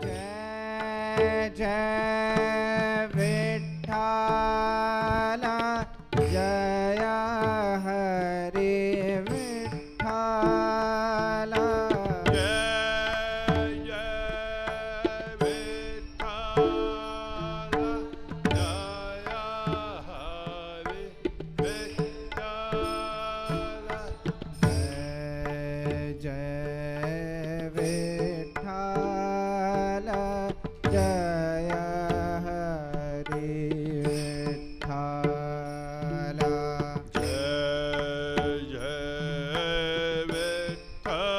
जय जय विठ्ठल जय हरि विठ्ठल जय जय विठ्ठल जय हरि विठ्ठल जय जय विठ्ठल जय हरि विठ्ठल जय जय विठ्ठल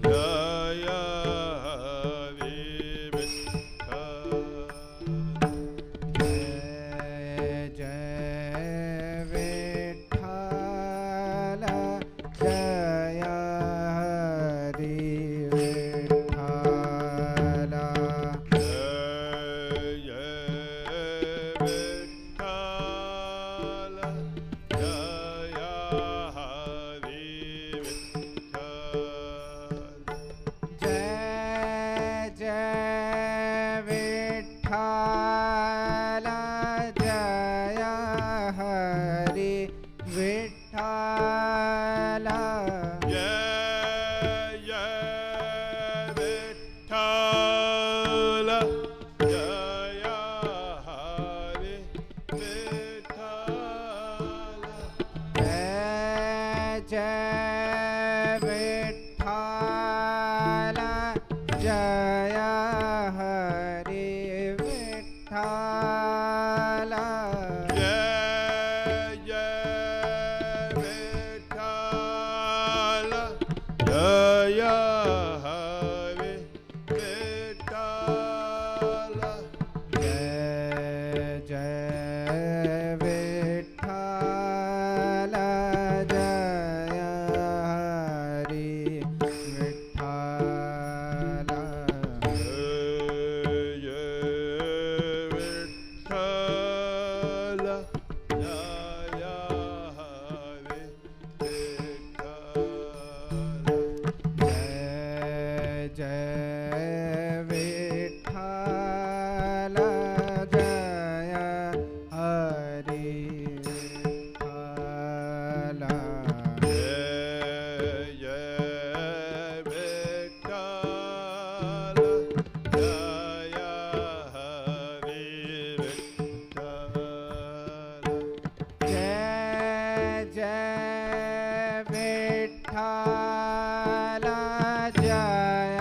जय हरि विठ्ठल जय जय विठ्ठल जय हरि विठ्ठल जय जय विठ्ठल जय हरि विठ्ठल जय जय विठ्ठल जय हरि विठ्ठल जय जय विठ्ठल जय हरि विठ्ठल जय जय विठ्ठल जय हरि विठ्ठल जय जय विठ्ठल जय हरि विठ्ठल जय जय विठ्ठल जय हरि विठ्ठल जय जय विठ्ठल जय हरि विठ्ठल जय जय विठ्ठल जय हरि विठ्ठल जय जय विठ्ठल जय हरि विठ्ठल जय जय विठ्ठल जय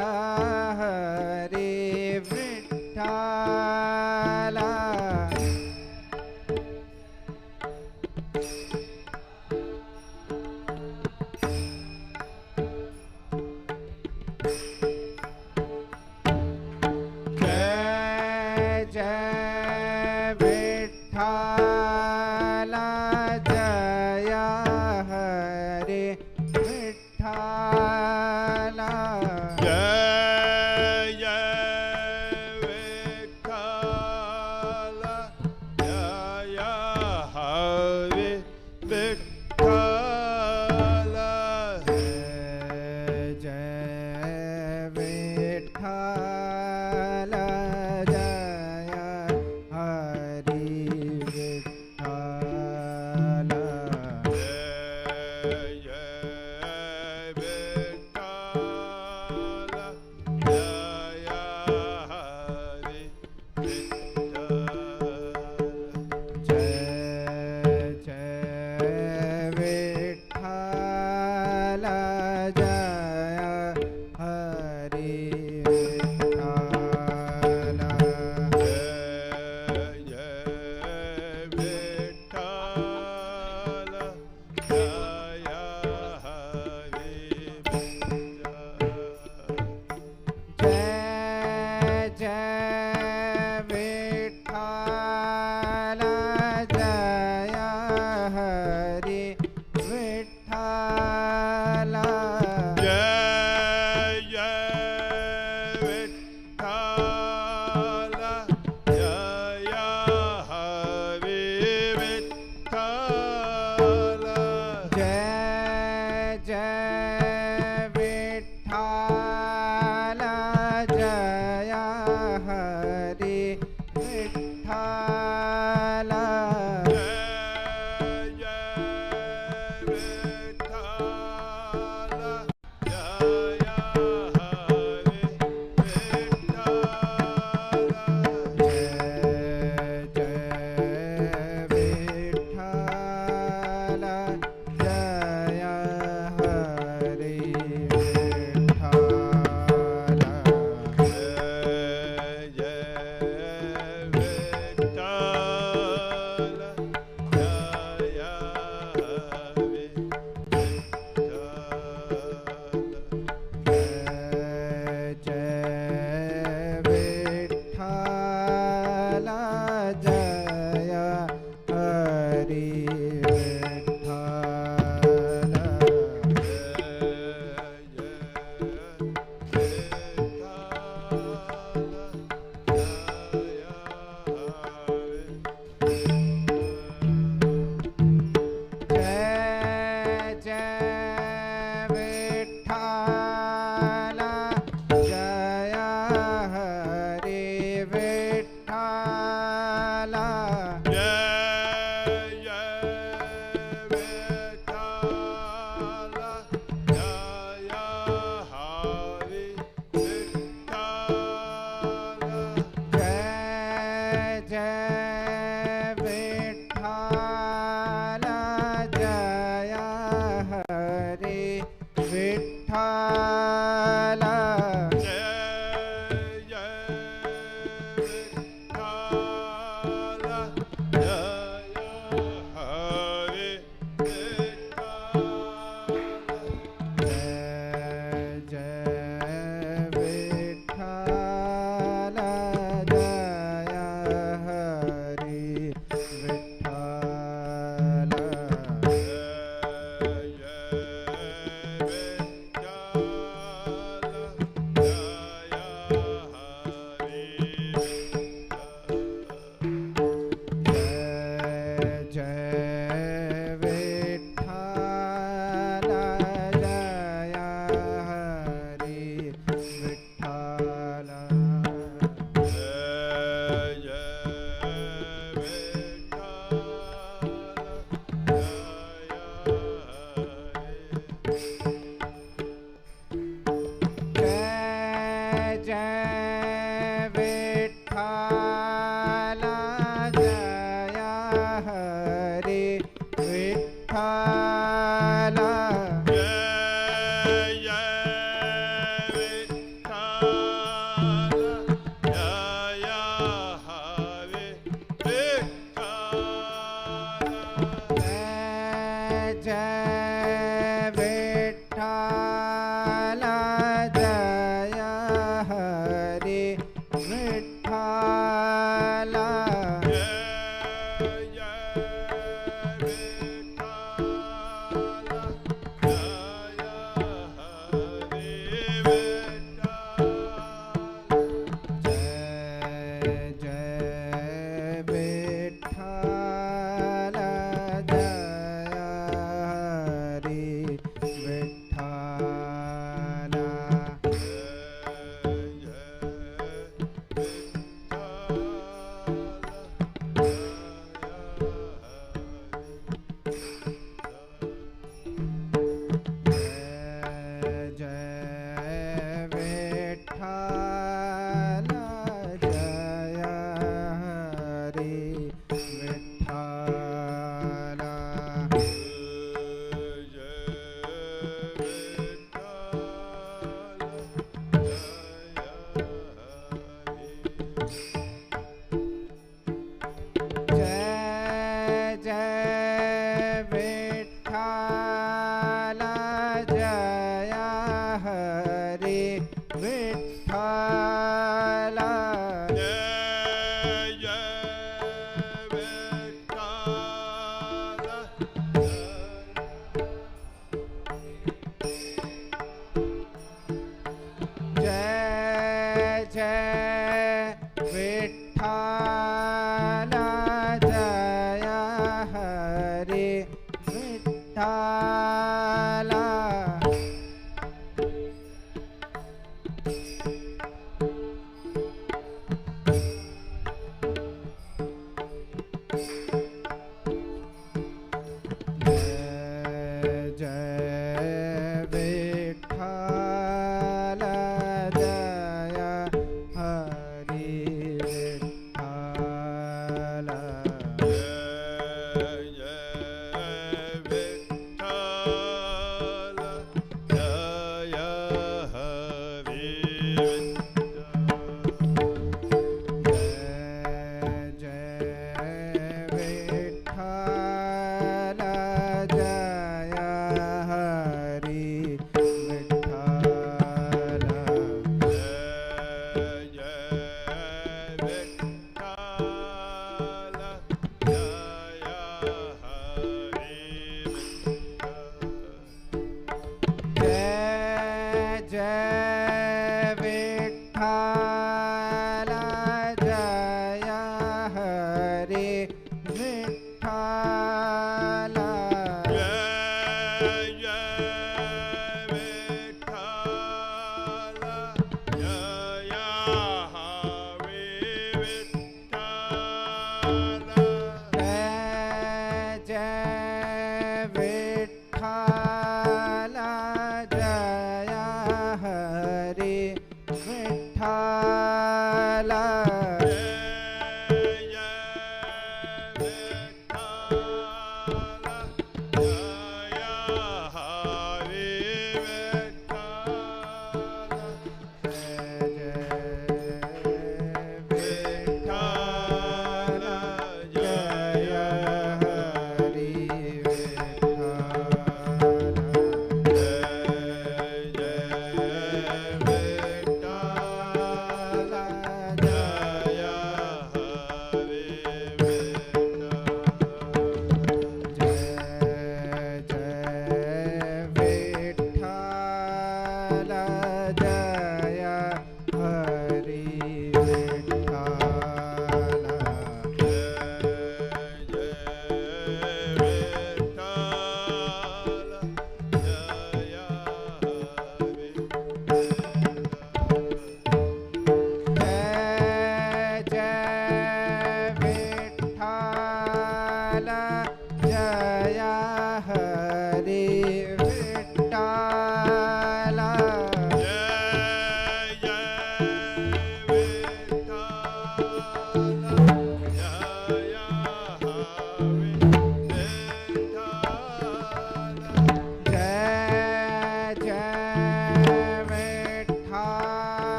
जय विठ्ठल जय हरि विठ्ठल जय विठ्ठल जय हरि विठ्ठल जय विठ्ठल जय हरि विठ्ठल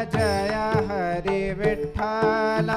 जय हरि विठ्ठल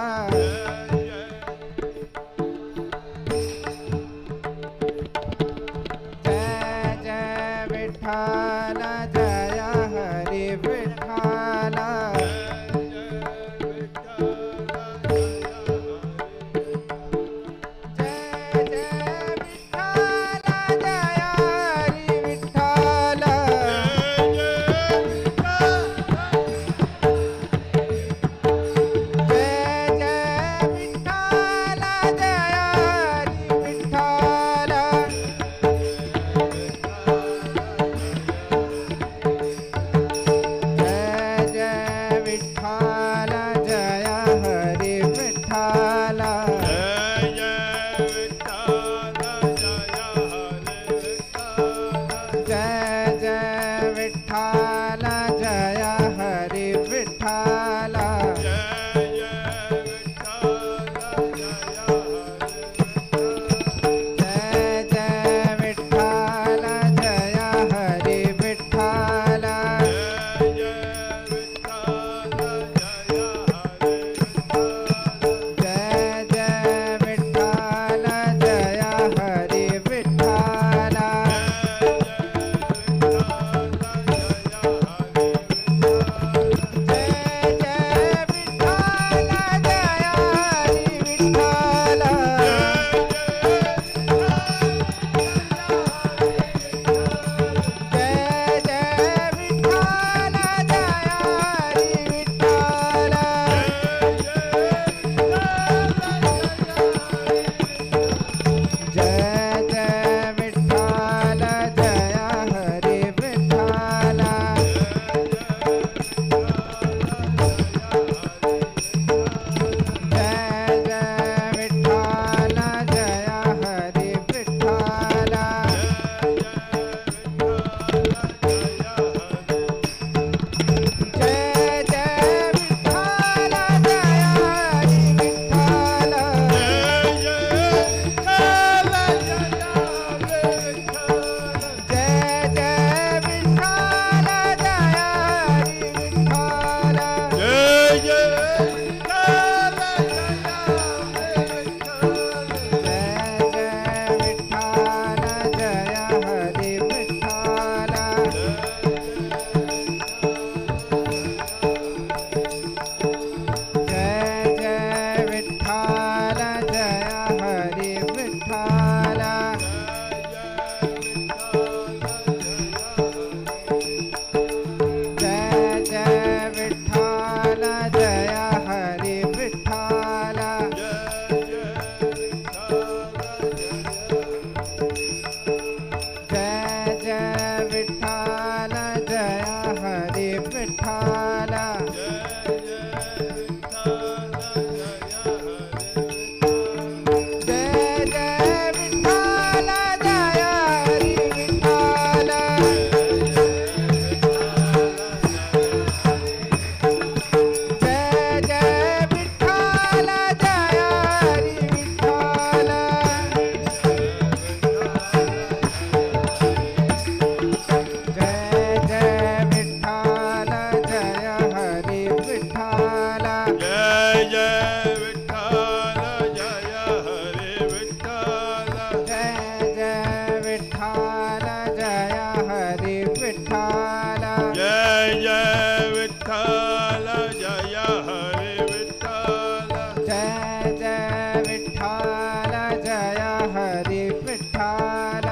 विठ्ठल जय जय विठ्ठल जय हरे विठ्ठल जय जय विठ्ठल जय हरि विठ्ठल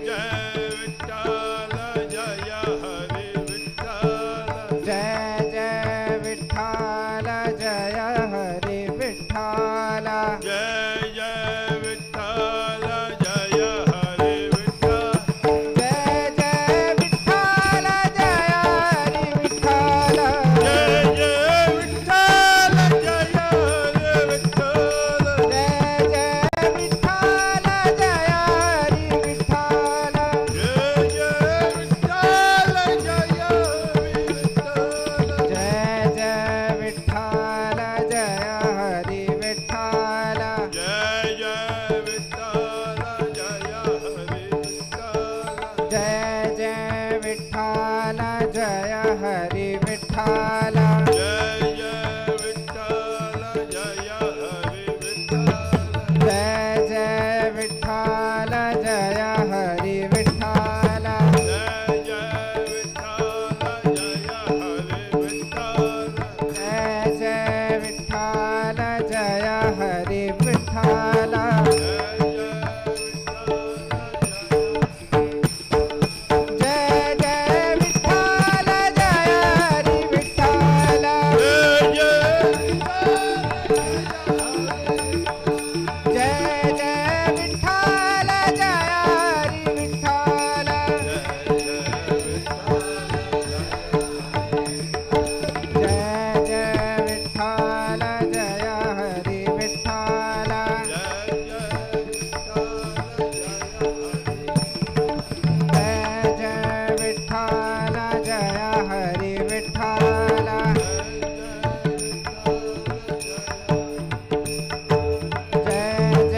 जय विठ्ठल जय हरे विठ्ठल जय जय विठ्ठल जय हरि विठ्ठल जय जय विठ्ठल जय हरे विठ्ठल जय जय विठ्ठल जय हरि विठ्ठल जय जय विठ्ठल जय हरे विठ्ठल जय जय विठ्ठल जय हरि विठ्ठल जय जय विठ्ठल जय हरे विठ्ठल जय जय विठ्ठल जय हरि विठ्ठल जय जय विठ्ठल जय हरे विठ्ठल जय जय विठ्ठल जय हरि विठ्ठल जय जय विठ्ठल जय हरे विठ्ठल जय जय विठ्ठल जय हरि विठ्ठल जय जय विठ्ठल जय हरे विठ्ठल जय जय विठ्ठल जय हरि विठ्ठल जय जय विठ्ठल जय हरि विठ्ठल जय जय विठ्ठल जय हरि विठ्ठल जय जय विठ्ठल जय हरि विठ्ठल जय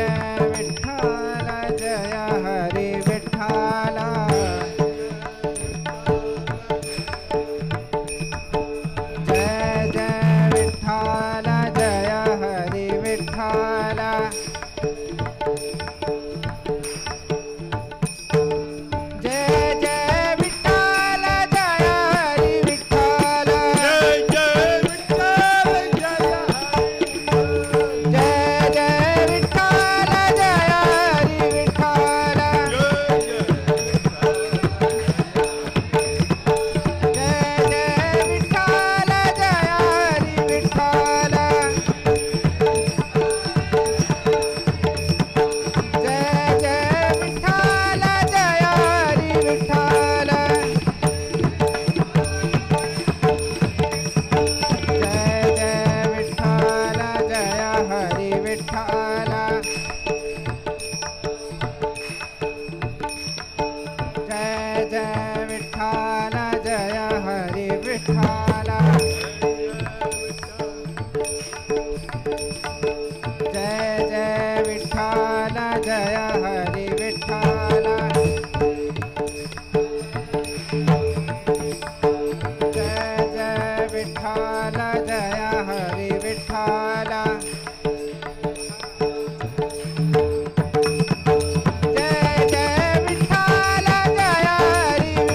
जय विठ्ठल जय हरि विठ्ठल जय जय विठ्ठल जय हरि विठ्ठल जय जय विठ्ठल जय हरि विठ्ठल जय जय विठ्ठल जय हरि विठ्ठल जय जय विठ्ठल जय हरे जय जय विठ्ठल जय हरि विठ्ठल जय जय विठ्ठल जय हरि विठ्ठल जय जय विठ्ठल जय हरि विठ्ठल जय जय विठ्ठल जय हरि विठ्ठल जय जय विठ्ठल जय हरि विठ्ठल जय जय विठ्ठल जय हरि विठ्ठल जय जय विठ्ठल जय हरि विठ्ठल जय जय विठ्ठल जय हरि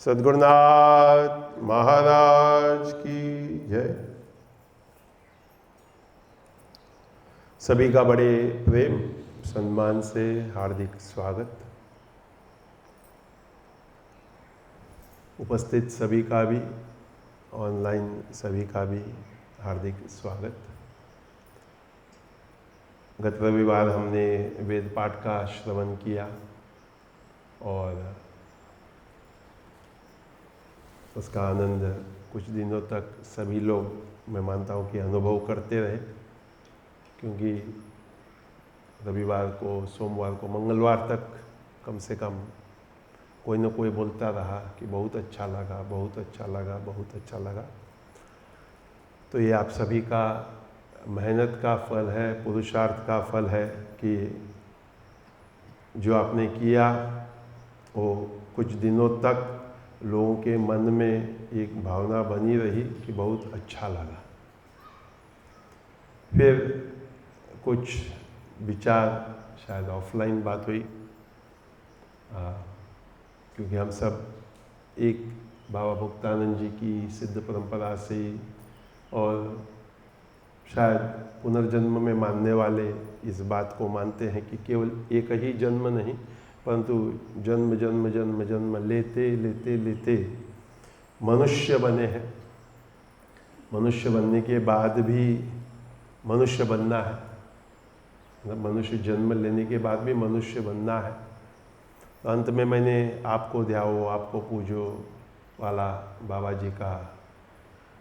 सद्गुरुनाथ महाराज की जय। सभी का बड़े प्रेम सम्मान से हार्दिक स्वागत। उपस्थित सभी का भी, ऑनलाइन सभी का भी हार्दिक स्वागत। गत रविवार हमने वेद पाठ का श्रवण किया और उसका आनंद कुछ दिनों तक सभी लोग, मैं मानता हूँ कि अनुभव करते रहे, क्योंकि रविवार को, सोमवार को, मंगलवार तक कम से कम कोई न कोई बोलता रहा कि बहुत अच्छा लगा, बहुत अच्छा लगा, बहुत अच्छा लगा। तो ये आप सभी का मेहनत का फल है, पुरुषार्थ का फल है कि जो आपने किया वो कुछ दिनों तक लोगों के मन में एक भावना बनी रही कि बहुत अच्छा लगा। फिर कुछ विचार, शायद ऑफलाइन बात हुई, क्योंकि हम सब एक बाबा भुक्तानंद जी की सिद्ध परंपरा से और शायद पुनर्जन्म में मानने वाले इस बात को मानते हैं कि केवल एक ही जन्म नहीं, परंतु जन्म जन्म जन्म जन्म लेते लेते लेते मनुष्य बने हैं। मनुष्य बनने के बाद भी मनुष्य बनना है, मतलब मनुष्य जन्म लेने के बाद भी मनुष्य बनना है। तो अंत में मैंने आपको ध्याओ, आपको पूजो वाला बाबा जी का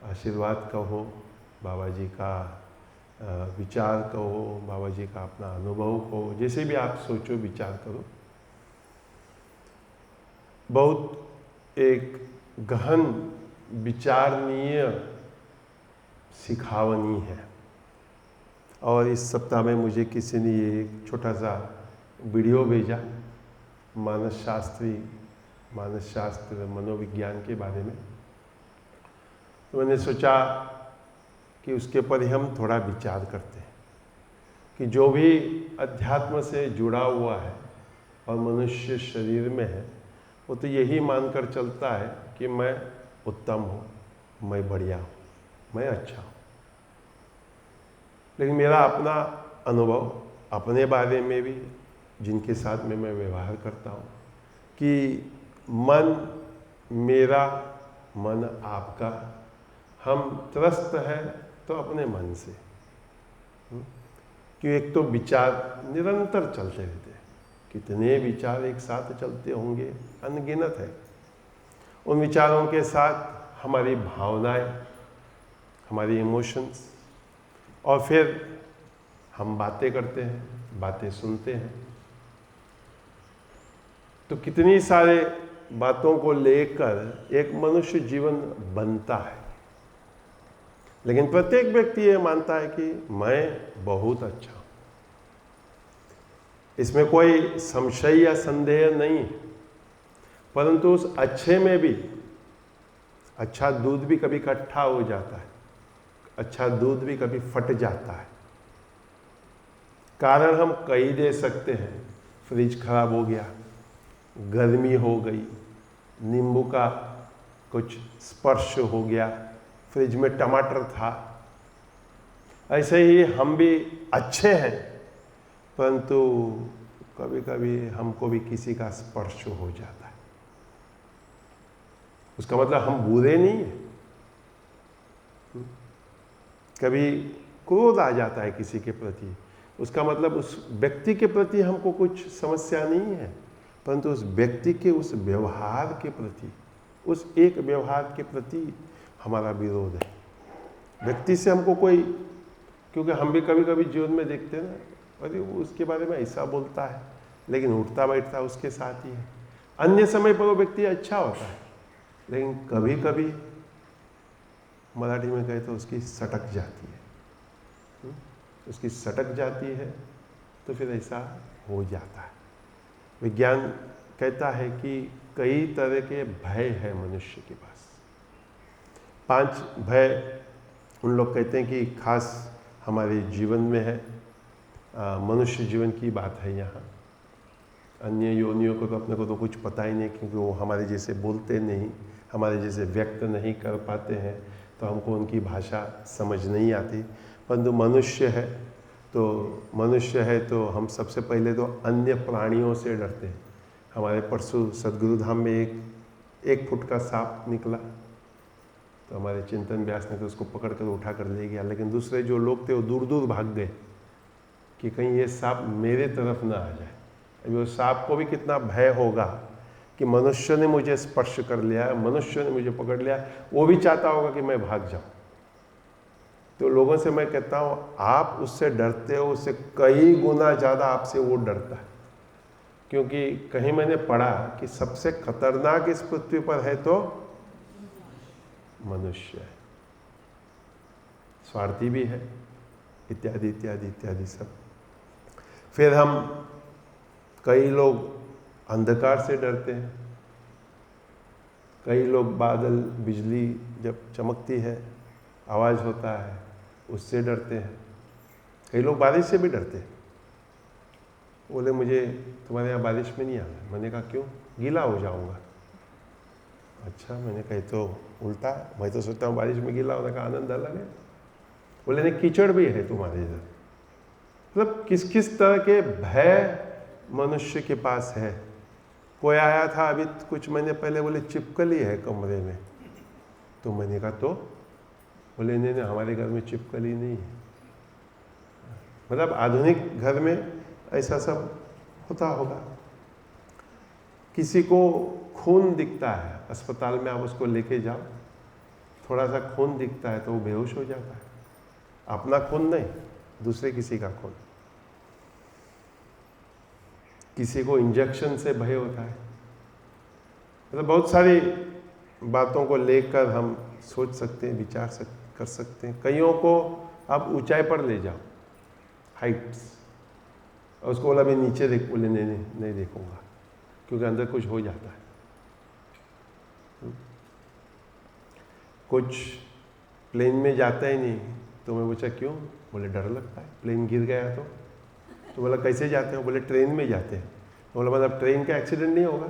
आशीर्वाद कहो, बाबा जी का विचार कहो, बाबा जी का अपना अनुभव कहो, जैसे भी आप सोचो विचार करो। बहुत एक गहन विचारणीय सिखावनी है। और इस सप्ताह में मुझे किसी ने ये एक छोटा सा वीडियो भेजा मानस शास्त्र मनोविज्ञान के बारे में। तो मैंने सोचा कि उसके पर ही हम थोड़ा विचार करते हैं कि जो भी अध्यात्म से जुड़ा हुआ है और मनुष्य शरीर में है, वो तो यही मानकर चलता है कि मैं उत्तम हूँ, मैं बढ़िया हूँ, मैं अच्छा हूँ। लेकिन मेरा अपना अनुभव अपने बारे में भी, जिनके साथ में मैं व्यवहार करता हूँ, कि मन मेरा, मन आपका, हम त्रस्त है तो अपने मन से। क्यों? एक तो विचार निरंतर चलते रहते हैं, कितने विचार एक साथ चलते होंगे, अनगिनत है। उन विचारों के साथ हमारी भावनाएं, हमारी इमोशंस, और फिर हम बातें करते हैं, बातें सुनते हैं। तो कितनी सारे बातों को लेकर एक मनुष्य जीवन बनता है। लेकिन प्रत्येक व्यक्ति ये मानता है कि मैं बहुत अच्छा हूं। इसमें कोई संशय या संदेह नहीं है, परंतु उस अच्छे में भी अच्छा दूध भी कभी इकट्ठा हो जाता है, अच्छा दूध भी कभी फट जाता है। कारण हम कई दे सकते हैं, फ्रिज खराब हो गया, गर्मी हो गई, नींबू का कुछ स्पर्श हो गया, फ्रिज में टमाटर था। ऐसे ही हम भी अच्छे हैं, परंतु कभी कभी हमको भी किसी का स्पर्श हो जाता है। उसका मतलब हम बुरे नहीं हैं। कभी क्रोध आ जाता है किसी के प्रति, उसका मतलब उस व्यक्ति के प्रति हमको कुछ समस्या नहीं है, परंतु उस व्यक्ति के उस व्यवहार के प्रति, उस एक व्यवहार के प्रति हमारा विरोध है। व्यक्ति से हमको कोई, क्योंकि हम भी कभी कभी जीवन में देखते हैं ना, अरे वो उसके बारे में ऐसा बोलता है, लेकिन उठता बैठता उसके साथ ही है। अन्य समय पर वो व्यक्ति अच्छा होता है, लेकिन कभी कभी मराठी में कहे तो उसकी सटक जाती है। उसकी सटक जाती है तो फिर ऐसा हो जाता है। विज्ञान कहता है कि कई तरह के भय है मनुष्य के पास। 5 भय उन लोग कहते हैं कि खास हमारे जीवन में है, मनुष्य जीवन की बात है यहाँ। अन्य योनियों को तो अपने को तो कुछ पता ही नहीं, क्योंकि वो हमारे जैसे बोलते नहीं, हमारे जैसे व्यक्त नहीं कर पाते हैं, तो हमको उनकी भाषा समझ नहीं आती। परंतु मनुष्य है तो हम सबसे पहले तो अन्य प्राणियों से डरते हैं। हमारे परसों सदगुरु धाम में एक फुट का सांप निकला, तो हमारे चिंतन व्यास ने तो उसको पकड़ कर उठा कर ले गया, लेकिन दूसरे जो लोग थे वो दूर दूर भाग गए कि कहीं ये सांप मेरे तरफ ना आ जाए। अभी वो सांप को भी कितना भय होगा कि मनुष्य ने मुझे स्पर्श कर लिया, मनुष्य ने मुझे पकड़ लिया, वो भी चाहता होगा कि मैं भाग जाऊं। तो लोगों से मैं कहता हूँ, आप उससे डरते हो, उससे कई गुना ज़्यादा आपसे वो डरता है। क्योंकि कहीं मैंने पढ़ा कि सबसे खतरनाक इस पृथ्वी पर है तो मनुष्य है, स्वार्थी भी है, इत्यादि इत्यादि इत्यादि सब। फिर कई लोग अंधकार से डरते हैं, कई लोग बादल, बिजली जब चमकती है, आवाज़ होता है, उससे डरते हैं। कई लोग बारिश से भी डरते हैं। बोले मुझे तुम्हारे यहाँ बारिश में नहीं आना। मैंने कहा क्यों? गीला हो जाऊंगा। अच्छा, मैंने कहा तो उल्टा है, मैं तो सोचता हूँ बारिश में गीला होने का आनंद अलग है। बोले नहीं, कीचड़ भी है तुम्हारे इधर। मतलब किस किस तरह के भय मनुष्य के पास है। कोई आया था अभी कुछ महीने पहले, बोले छिपकली है कमरे में। तो मैंने कहा तो? बोले नहीं, हमारे घर में छिपकली नहीं है। मतलब आधुनिक घर में ऐसा सब होता होगा। किसी को खून दिखता है, अस्पताल में आप उसको लेके जाओ, थोड़ा सा खून दिखता है तो वो बेहोश हो जाता है। अपना खून नहीं, दूसरे किसी का खून। किसी को इंजेक्शन से भय होता है। मतलब बहुत सारी बातों को लेकर हम सोच सकते हैं, विचार कर सकते हैं। कईयों को आप ऊंचाई पर ले जाओ, हाइट्स, और उसको बोला मैं नीचे देख, बोले नहीं देखूंगा, क्योंकि अंदर कुछ हो जाता है। कुछ प्लेन में जाता ही नहीं, तो मैं पूछा क्यों? बोले डर लगता है, प्लेन गिर गया तो बोला कैसे जाते हो? बोले ट्रेन में जाते हैं। तो बोला मतलब ट्रेन का एक्सीडेंट नहीं होगा?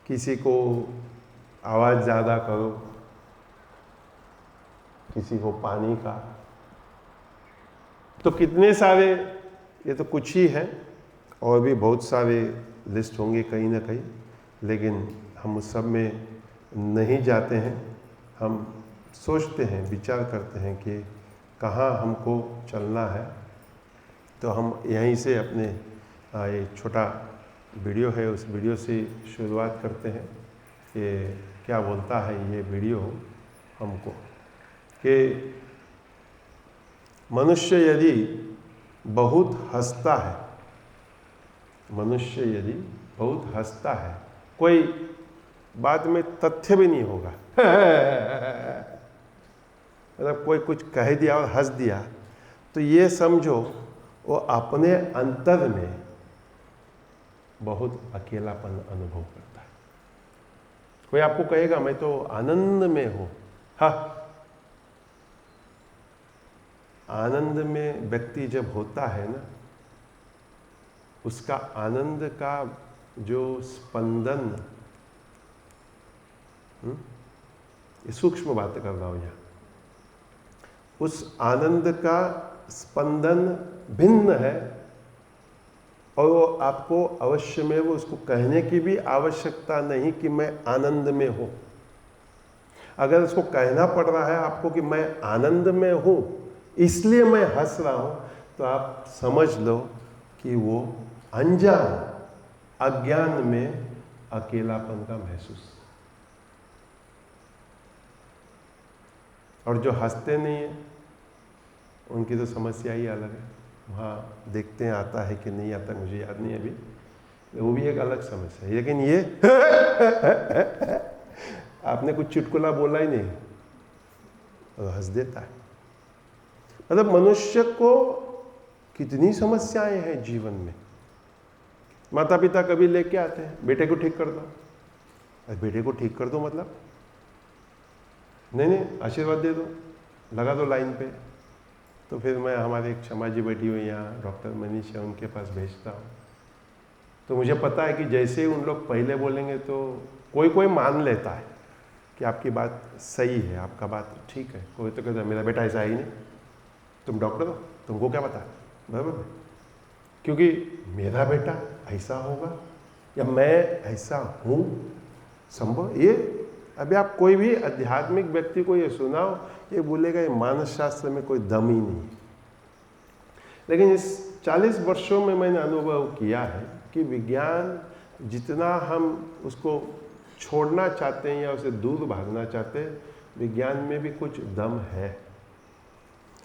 किसी को आवाज़ ज़्यादा करो, किसी को पानी का, तो कितने सारे, ये तो कुछ ही है, और भी बहुत सारे लिस्ट होंगे कहीं ना कहीं, लेकिन हम उस सब में नहीं जाते हैं। हम सोचते हैं, विचार करते हैं कि कहाँ हमको चलना है। तो हम यहीं से अपने ये छोटा वीडियो है, उस वीडियो से शुरुआत करते हैं कि क्या बोलता है ये वीडियो हमको, कि मनुष्य यदि बहुत हंसता है, मनुष्य यदि बहुत हंसता है, कोई बात में तथ्य भी नहीं होगा, मतलब कोई कुछ कह दिया और हंस दिया, तो ये समझो वो अपने अंतर में बहुत अकेलापन अनुभव करता है। कोई आपको कहेगा मैं तो आनंद में हूं, हाँ, आनंद में व्यक्ति जब होता है ना, उसका आनंद का जो स्पंदन, ये सूक्ष्म बात कर रहा हूं यहाँ, उस आनंद का स्पंदन भिन्न है, और वो आपको अवश्य में वो उसको कहने की भी आवश्यकता नहीं कि मैं आनंद में हूं। अगर उसको कहना पड़ रहा है आपको कि मैं आनंद में हूं इसलिए मैं हंस रहा हूं, तो आप समझ लो कि वो अनजान, अज्ञान में अकेलापन का महसूस। और जो हंसते नहीं है उनकी तो समस्या ही अलग है। वहाँ देखते हैं आता है कि नहीं आता, मुझे याद नहीं अभी, वो भी एक अलग समस्या है। लेकिन ये आपने कुछ चुटकुला बोला ही नहीं और हंस देता है। मतलब मनुष्य को कितनी समस्याएं हैं जीवन में। माता पिता कभी लेके आते हैं, बेटे को ठीक कर दो, बेटे को ठीक कर दो मतलब नहीं आशीर्वाद दे दो, लगा दो लाइन पे, तो फिर मैं हमारे एक क्षमा जी बैठी हुई यहाँ डॉक्टर मनीष है, उनके पास भेजता हूँ। तो मुझे पता है कि जैसे ही उन लोग पहले बोलेंगे तो कोई कोई मान लेता है कि आपकी बात सही है, आपका बात ठीक है। कोई तो कहता है मेरा बेटा ऐसा ही नहीं, तुम डॉक्टर हो, तुमको क्या पता है, बराबर। क्योंकि मेरा बेटा ऐसा होगा या मैं ऐसा हूँ, संभव ये। अभी आप कोई भी आध्यात्मिक व्यक्ति को ये सुनाओ, ये बोलेगा ये मानस शास्त्र में कोई दम ही नहीं है। लेकिन इस 40 वर्षों में मैंने अनुभव किया है कि विज्ञान जितना हम उसको छोड़ना चाहते हैं या उसे दूर भागना चाहते हैं, विज्ञान में भी कुछ दम है।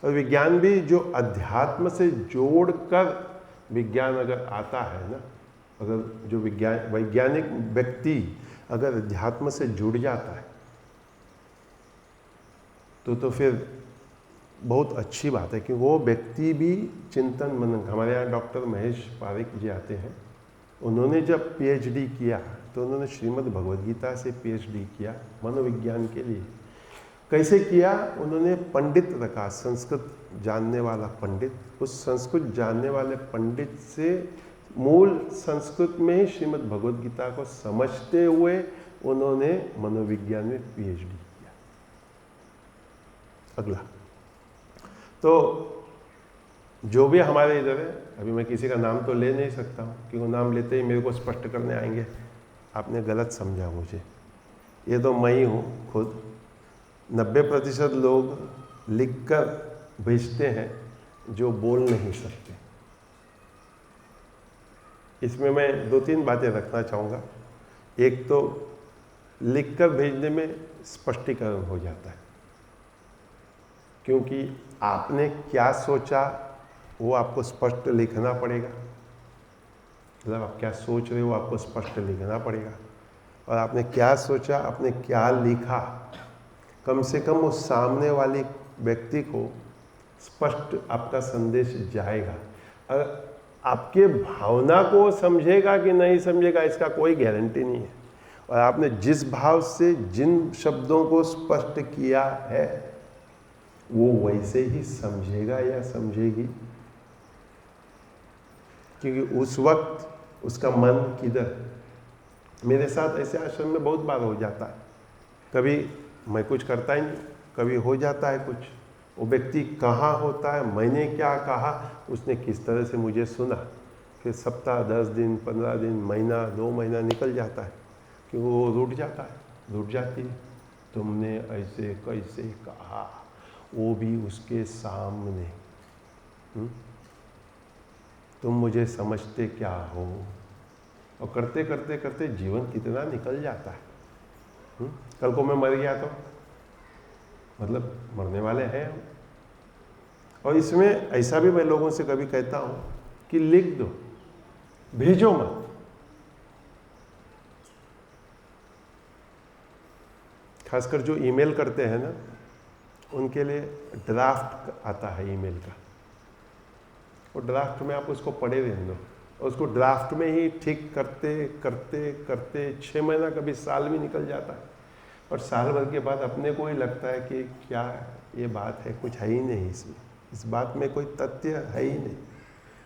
और विज्ञान भी जो अध्यात्म से जोड़कर विज्ञान अगर आता है ना, अगर जो वैज्ञानिक व्यक्ति अगर अध्यात्म से जुड़ जाता है तो फिर बहुत अच्छी बात है कि वो व्यक्ति भी चिंतन मनन। हमारे यहाँ डॉक्टर महेश पारिक जी आते हैं, उन्होंने जब पीएचडी किया तो उन्होंने श्रीमद् भगवद गीता से पीएचडी किया मनोविज्ञान के लिए। कैसे किया? उन्होंने पंडित रखा, संस्कृत जानने वाला पंडित। उस संस्कृत जानने वाले पंडित से मूल संस्कृत में ही श्रीमद् भगवद गीता को समझते हुए उन्होंने मनोविज्ञान में पीएचडी किया। अगला तो जो भी हमारे इधर है, अभी मैं किसी का नाम तो ले नहीं सकता हूँ क्योंकि नाम लेते ही मेरे को स्पष्ट करने आएंगे आपने गलत समझा मुझे। ये तो मैं ही हूँ खुद। 90% लोग लिखकर भेजते हैं जो बोल नहीं सकते। इसमें मैं 2-3 बातें रखना चाहूँगा। एक तो लिखकर भेजने में स्पष्टीकरण हो जाता है, क्योंकि आपने क्या सोचा वो आपको स्पष्ट लिखना पड़ेगा। मतलब आप क्या सोच रहे हो आपको स्पष्ट लिखना पड़ेगा, और आपने क्या सोचा, आपने क्या लिखा, कम से कम उस सामने वाले व्यक्ति को स्पष्ट आपका संदेश जाएगा। अगर आपके भावना को समझेगा कि नहीं समझेगा इसका कोई गारंटी नहीं है, और आपने जिस भाव से जिन शब्दों को स्पष्ट किया है वो वैसे ही समझेगा या समझेगी, क्योंकि उस वक्त उसका मन किधर। मेरे साथ ऐसे आश्रम में बहुत बार हो जाता है, कभी मैं कुछ करता ही नहीं, कभी हो जाता है कुछ। वो व्यक्ति कहाँ होता है, मैंने क्या कहा, उसने किस तरह से मुझे सुना, फिर सप्ताह 10 दिन 15 दिन महीना 2 महीना निकल जाता है कि वो रूठ जाता है, रूठ जाती है। तुमने ऐसे कैसे कहा, वो भी उसके सामने। तुम मुझे समझते क्या हो। और करते करते करते जीवन कितना निकल जाता है। कल को मैं मर गया तो मतलब मरने वाले हैं हम। और इसमें ऐसा भी मैं लोगों से कभी कहता हूँ कि लिख दो, भेजो मत। खासकर जो ईमेल करते हैं ना, उनके लिए ड्राफ्ट आता है ईमेल का। वो ड्राफ्ट में आप उसको पढ़े रहने दो, और उसको ड्राफ्ट में ही ठीक करते करते करते 6 महीना कभी साल भी निकल जाता है। और साल भर के बाद अपने को ही लगता है कि क्या ये बात है, कुछ है ही नहीं इसमें, इस बात में कोई तथ्य है ही नहीं।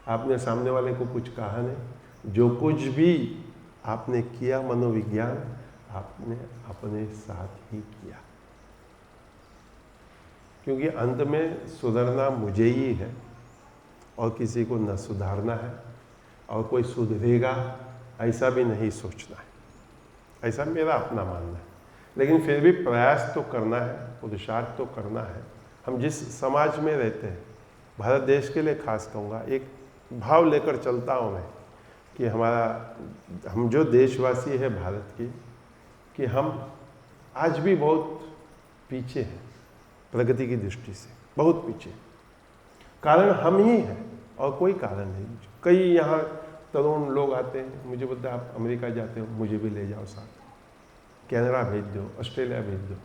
आपने सामने वाले को कुछ कहा नहीं, जो कुछ भी आपने किया मनोविज्ञान आपने अपने साथ ही किया, क्योंकि अंत में सुधरना मुझे ही है और किसी को न सुधारना है, और कोई सुधरेगा ऐसा भी नहीं सोचना है। ऐसा मेरा अपना मानना है। लेकिन फिर भी प्रयास तो करना है, पुरुषार्थ तो करना है। हम जिस समाज में रहते हैं, भारत देश के लिए खास कहूँगा, एक भाव लेकर चलता हूँ मैं कि हम जो देशवासी है भारत के, कि हम आज भी बहुत पीछे हैं प्रगति की दृष्टि से, बहुत पीछे। कारण हम ही हैं और कोई कारण नहीं। कई यहाँ तरुण लोग आते हैं, मुझे बोलते हैं आप अमेरिका जाते हो, मुझे भी ले जाओ साथ, कनाडा भेज दो, ऑस्ट्रेलिया भेज दो।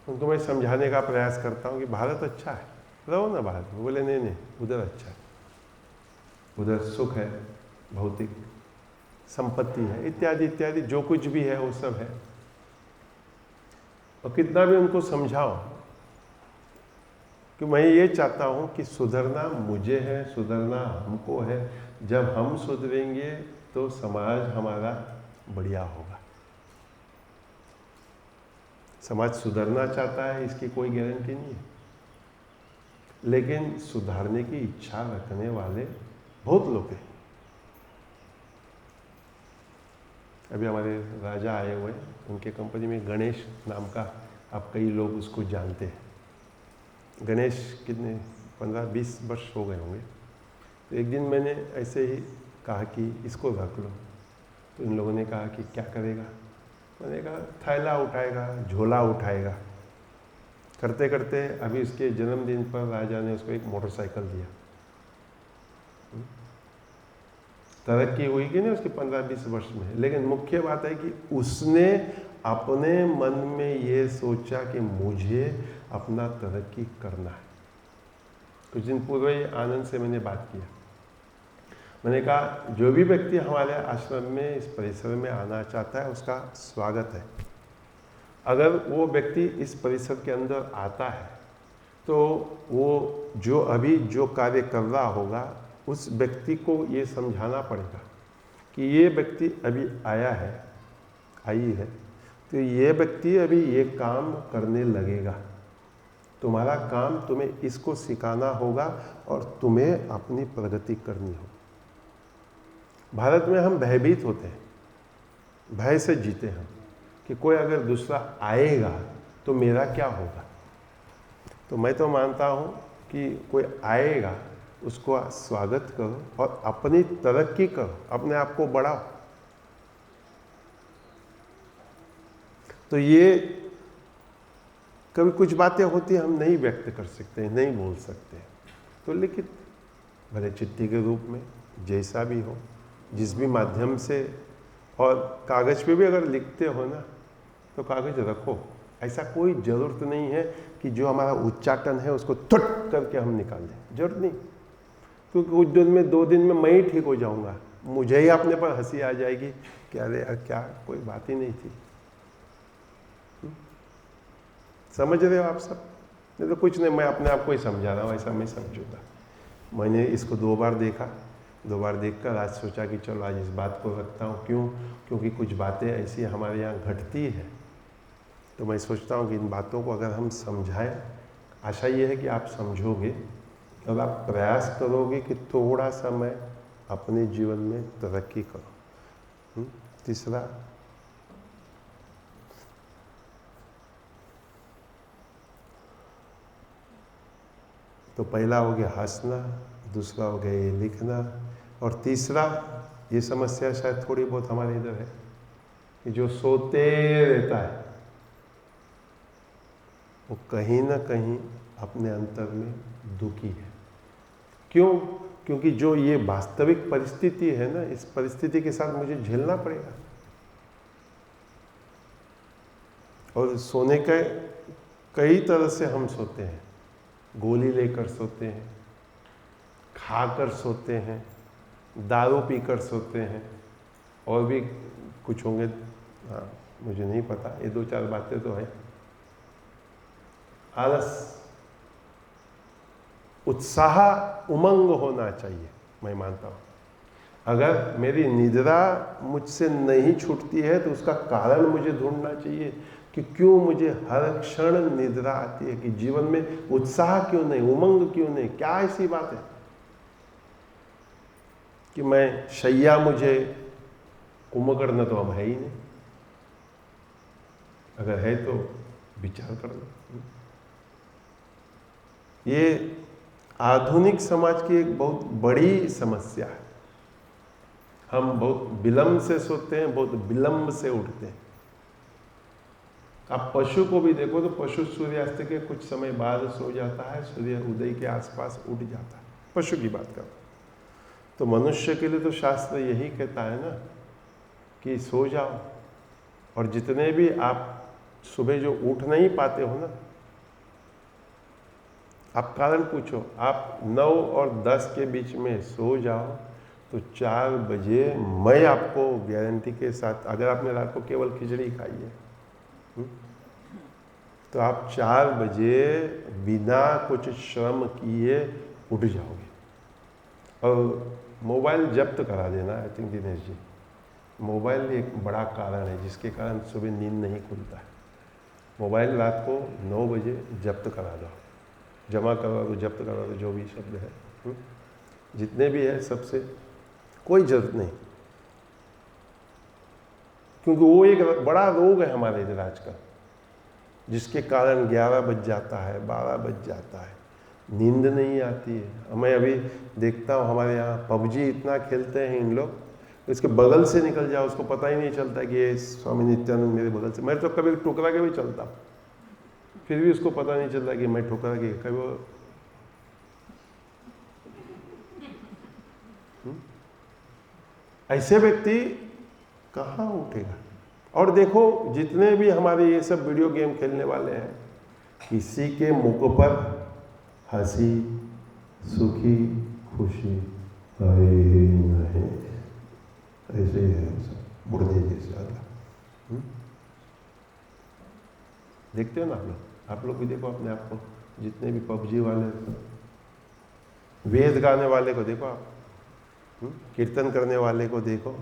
उनको मैं समझाने का प्रयास करता हूँ कि भारत अच्छा है, रहो ना भारत में। बोले नहीं नहीं, उधर अच्छा है, उधर सुख है, भौतिक संपत्ति है, इत्यादि इत्यादि, जो कुछ भी है वो सब है। और कितना भी उनको समझाओ कि मैं ये चाहता हूँ कि सुधरना मुझे है, सुधरना हमको है। जब हम सुधरेंगे तो समाज हमारा बढ़िया होगा। समाज सुधरना चाहता है, इसकी कोई गारंटी नहीं है, लेकिन सुधारने की इच्छा रखने वाले बहुत लोग हैं। अभी हमारे राजा आए हुए हैं, उनके कंपनी में गणेश नाम का, आप कई लोग उसको जानते हैं। गणेश कितने 15-20 वर्ष हो गए होंगे। तो एक दिन मैंने ऐसे ही कहा कि इसको रख लो, तो इन लोगों ने कहा कि क्या करेगा। मैंने कहा थैला उठाएगा, झोला उठाएगा। करते करते अभी उसके जन्मदिन पर राजा ने उसको एक मोटरसाइकिल दिया। तरक्की हुई कि नहीं उसकी 15-20 वर्ष में। लेकिन मुख्य बात है कि उसने अपने मन में ये सोचा कि मुझे अपना तरक्की करना है। कुछ दिन पूर्व ही आनंद से मैंने बात किया। मैंने कहा जो भी व्यक्ति हमारे आश्रम में इस परिसर में आना चाहता है उसका स्वागत है। अगर वो व्यक्ति इस परिसर के अंदर आता है तो वो जो अभी जो कार्य कर रहा होगा उस व्यक्ति को ये समझाना पड़ेगा कि ये व्यक्ति अभी आया है, आई है, तो ये व्यक्ति अभी ये काम करने लगेगा। तुम्हारा काम तुम्हें इसको सिखाना होगा और तुम्हें अपनी प्रगति करनी होगी। भारत में हम भयभीत होते हैं, भय से जीते हैं कि कोई अगर दूसरा आएगा तो मेरा क्या होगा। तो मैं तो मानता हूँ कि कोई आएगा उसको स्वागत करो और अपनी तरक्की करो, अपने आप को बढ़ाओ। तो ये कभी कुछ बातें होती हैं हम नहीं व्यक्त कर सकते, नहीं बोल सकते, तो लिखित भले चिट्ठी के रूप में जैसा भी हो, जिस भी माध्यम से, और कागज़ पे भी अगर लिखते हो ना तो कागज़ रखो। ऐसा कोई ज़रूरत नहीं है कि जो हमारा उच्चाटन है उसको थुट करके हम निकाल दें, जरूरत नहीं। क्योंकि कुछ दिन में 2 दिन में मैं ही ठीक हो जाऊंगा, मुझे ही अपने पर हंसी आ जाएगी कि अरे क्या कोई बात ही नहीं थी। समझ रहे हो आप सब? नहीं तो कुछ नहीं, मैं अपने आप को ही समझा रहा हूँ, ऐसा मैं समझूंगा। मैंने इसको 2 बार देखा, 2 बार देखकर आज सोचा कि चलो आज इस बात को रखता हूँ। क्यों? क्योंकि कुछ बातें ऐसी हमारे यहाँ घटती है, तो मैं सोचता हूँ कि इन बातों को अगर हम समझाएं, आशा ये है कि आप समझोगे और आप प्रयास करोगे कि थोड़ा सा मैं अपने जीवन में तरक्की करूँ। तीसरा, तो पहला हो गया हंसना, दूसरा हो गया ये लिखना, और तीसरा ये समस्या शायद थोड़ी बहुत हमारे इधर है कि जो सोते रहता है वो कहीं ना कहीं अपने अंतर में दुखी है। क्यों? क्योंकि जो ये वास्तविक परिस्थिति है ना, इस परिस्थिति के साथ मुझे झेलना पड़ेगा। और सोने के कई तरह से हम सोते हैं, गोली लेकर सोते हैं, खाकर सोते हैं, दारू पीकर सोते हैं, और भी कुछ होंगे, हाँ मुझे नहीं पता, ये 2-4 बातें तो है। आलस, उत्साह, उमंग होना चाहिए, मैं मानता हूँ। अगर मेरी निद्रा मुझसे नहीं छूटती है तो उसका कारण मुझे ढूंढना चाहिए कि क्यों मुझे हर क्षण निद्रा आती है, कि जीवन में उत्साह क्यों नहीं, उमंग क्यों नहीं, क्या ऐसी बात है कि मैं शैया मुझे कुंभकर्ण तो अब है ही नहीं। अगर है तो विचार कर लो। ये आधुनिक समाज की एक बहुत बड़ी समस्या है। हम बहुत विलंब से सोते हैं, बहुत विलंब से उठते हैं। आप पशु को भी देखो तो पशु सूर्यास्त के कुछ समय बाद सो जाता है, सूर्य उदय के आसपास उठ जाता है। पशु की बात करता, तो मनुष्य के लिए तो शास्त्र यही कहता है ना कि सो जाओ। और जितने भी आप सुबह जो उठ नहीं पाते हो ना, आप कारण पूछो, आप 9 और 10 के बीच में सो जाओ तो 4 बजे मैं आपको गारंटी के साथ, अगर आपने रात को केवल खिचड़ी खाई है तो आप 4 बजे बिना कुछ श्रम किए उठ जाओगे। और मोबाइल जब्त करा देना। I think Dinesh ji, mobile एक बड़ा कारण है जिसके कारण सुबह नींद नहीं खुलता है। मोबाइल रात को 9 बजे जब्त करा दो, जमा करवा दो, जब्त करवा दो, जो भी शब्द है, जितने भी है सबसे कोई जरूरत नहीं, क्योंकि वो एक बड़ा रोग है हमारे इधर आजकल, जिसके कारण 11 बज जाता है, 12 बज जाता है, नींद नहीं आती है। मैं अभी देखता हूँ हमारे यहाँ पबजी इतना खेलते हैं इन लोग, इसके बगल से निकल जाओ उसको पता ही नहीं चलता कि ये स्वामी नित्यानंद मेरे बगल से। मैं तो कभी ठुकरा के भी चलता हूँ, फिर भी उसको पता नहीं चलता कि मैं ठुकरा के कभी वो ऐसे व्यक्ति कहाँ उठेगा। और देखो जितने भी हमारे ये सब वीडियो गेम खेलने वाले हैं, किसी के मुख पर हंसी, सुखी, खुशी है नहीं, ऐसे ही है सब मुर्दे जैसे। देखते हो ना आप लोग भी देखो अपने आप को, जितने भी पबजी वाले, वेद गाने वाले को देखो आप, कीर्तन करने वाले को देखो,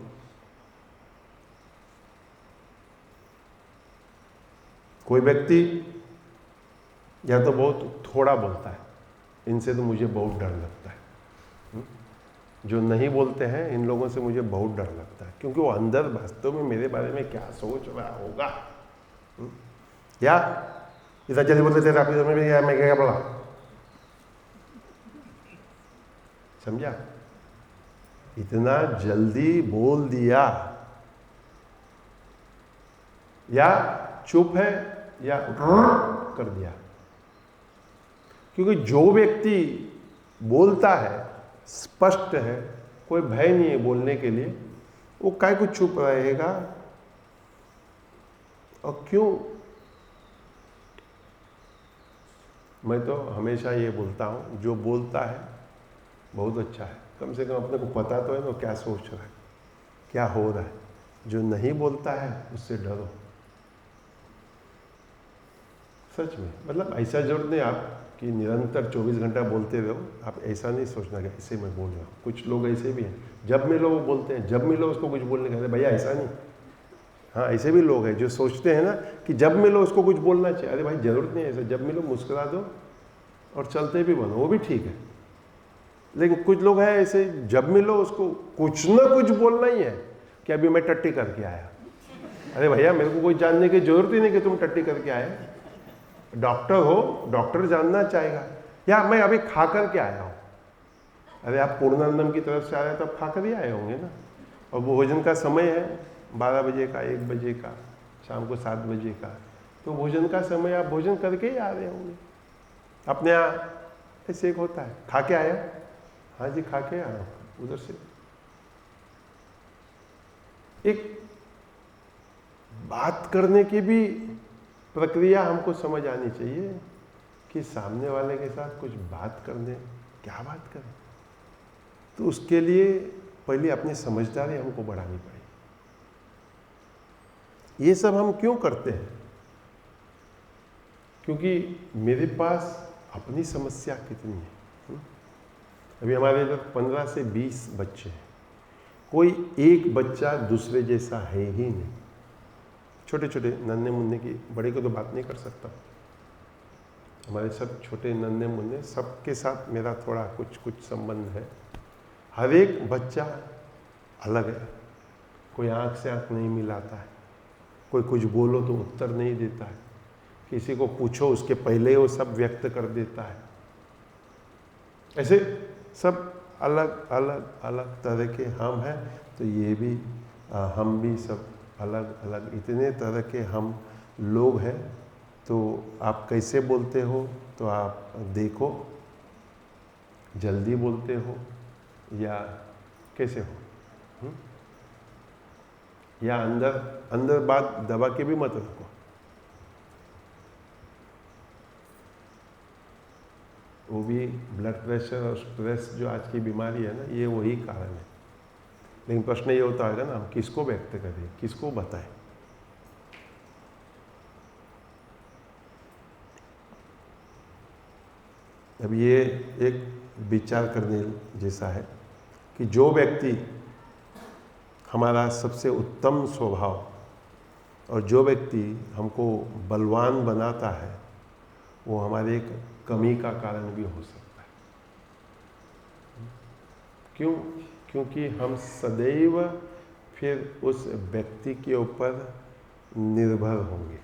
कोई व्यक्ति या तो बहुत थोड़ा बोलता है, इनसे तो मुझे बहुत डर लगता है। जो नहीं बोलते हैं इन लोगों से मुझे बहुत डर लगता है, क्योंकि वो अंदर वास्तव में मेरे बारे में क्या सोच रहा होगा। या इतना जल्दी बोलते थे, आप में भी मैं क्या बोला, समझा? इतना जल्दी बोल दिया, या चुप है या कर दिया। क्योंकि जो व्यक्ति बोलता है, स्पष्ट है, कोई भय नहीं है बोलने के लिए, वो काहे को चुप रहेगा। और क्यों? मैं तो हमेशा ये बोलता हूँ, जो बोलता है बहुत अच्छा है, कम से कम अपने को पता तो है ना क्या सोच रहा है, क्या हो रहा है। जो नहीं बोलता है उससे डरो, सच में। मतलब ऐसा जरूरत नहीं आप कि निरंतर 24 घंटा बोलते रहो, आप ऐसा नहीं सोचना कि ऐसे मैं बोल रहा हूँ। कुछ लोग ऐसे भी हैं, जब मिलो वो बोलते हैं, जब मिलो उसको कुछ बोलने कहते हैं, भैया ऐसा नहीं। हाँ, ऐसे भी लोग हैं जो सोचते हैं ना कि जब मिलो उसको कुछ बोलना चाहिए। अरे भाई जरूरत नहीं है ऐसा, जब मिलो मुस्कुरा दो और चलते भी बनो, वो भी ठीक है। लेकिन कुछ लोग हैं ऐसे, जब मिलो उसको कुछ ना कुछ बोलना ही है कि अभी मैं टट्टी करके आया। अरे भैया मेरे को कोई जानने की जरूरत ही नहीं कि तुम टट्टी करके आए। डॉक्टर हो, डॉक्टर जानना चाहेगा, या मैं अभी खा करके आया हूँ। अरे आप पूर्णानंदम की तरफ से आ रहे हैं तो आप खा कर ही आए होंगे ना। और वो भोजन का समय है 12 बजे का, 1 बजे का, शाम को 7 बजे का, तो भोजन का समय आप भोजन करके ही आ रहे होंगे। अपने यहाँ ऐसे एक होता है, खा के आया, हाँ जी खा के आया उधर से। एक बात करने की भी प्रक्रिया हमको समझ आनी चाहिए कि सामने वाले के साथ कुछ बात करने, क्या बात करें। तो उसके लिए पहले अपनी समझदारी हमको बढ़ानी पड़ेगी। ये सब हम क्यों करते हैं? क्योंकि मेरे पास अपनी समस्या कितनी है। अभी हमारे इधर 15 से 20 बच्चे हैं, कोई एक बच्चा दूसरे जैसा है ही नहीं। छोटे छोटे नन्हे मुन्ने की, बड़े को तो बात नहीं कर सकता, हमारे सब छोटे नन्हे मुन्ने, सबके साथ मेरा थोड़ा कुछ कुछ संबंध है। हर एक बच्चा अलग है, कोई आँख से आँख नहीं मिलाता है, कोई कुछ बोलो तो उत्तर नहीं देता है, किसी को पूछो उसके पहले वो सब व्यक्त कर देता है। ऐसे सब अलग अलग अलग तरह के हम हैं। तो ये भी हम भी सब अलग अलग इतने तरह के हम लोग हैं। तो आप कैसे बोलते हो तो आप देखो, जल्दी बोलते हो या कैसे हो, या अंदर अंदर बात दबा के भी मत रखो। वो भी ब्लड प्रेशर और स्ट्रेस जो आज की बीमारी है ना, ये वही कारण है। लेकिन प्रश्न ये होता है ना, हम किसको व्यक्त करें, किसको बताएं। अब ये एक विचार करने जैसा है कि जो व्यक्ति हमारा सबसे उत्तम स्वभाव और जो व्यक्ति हमको बलवान बनाता है वो हमारे एक कमी का कारण भी हो सकता है। क्यों? क्योंकि हम सदैव फिर उस व्यक्ति के ऊपर निर्भर होंगे।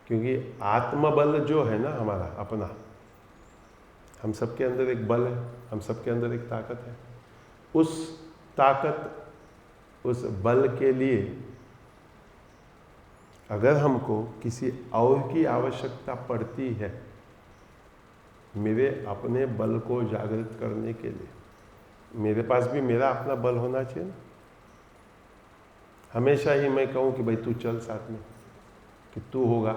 क्योंकि आत्मबल जो है ना हमारा अपना, हम सबके अंदर एक बल है, हम सबके अंदर एक ताकत है। उस ताकत, उस बल के लिए अगर हमको किसी और की आवश्यकता पड़ती है मेरे अपने बल को जागृत करने के लिए, मेरे पास भी मेरा अपना बल होना चाहिए ना। हमेशा ही मैं कहूँ कि भाई तू चल साथ में, कि तू होगा।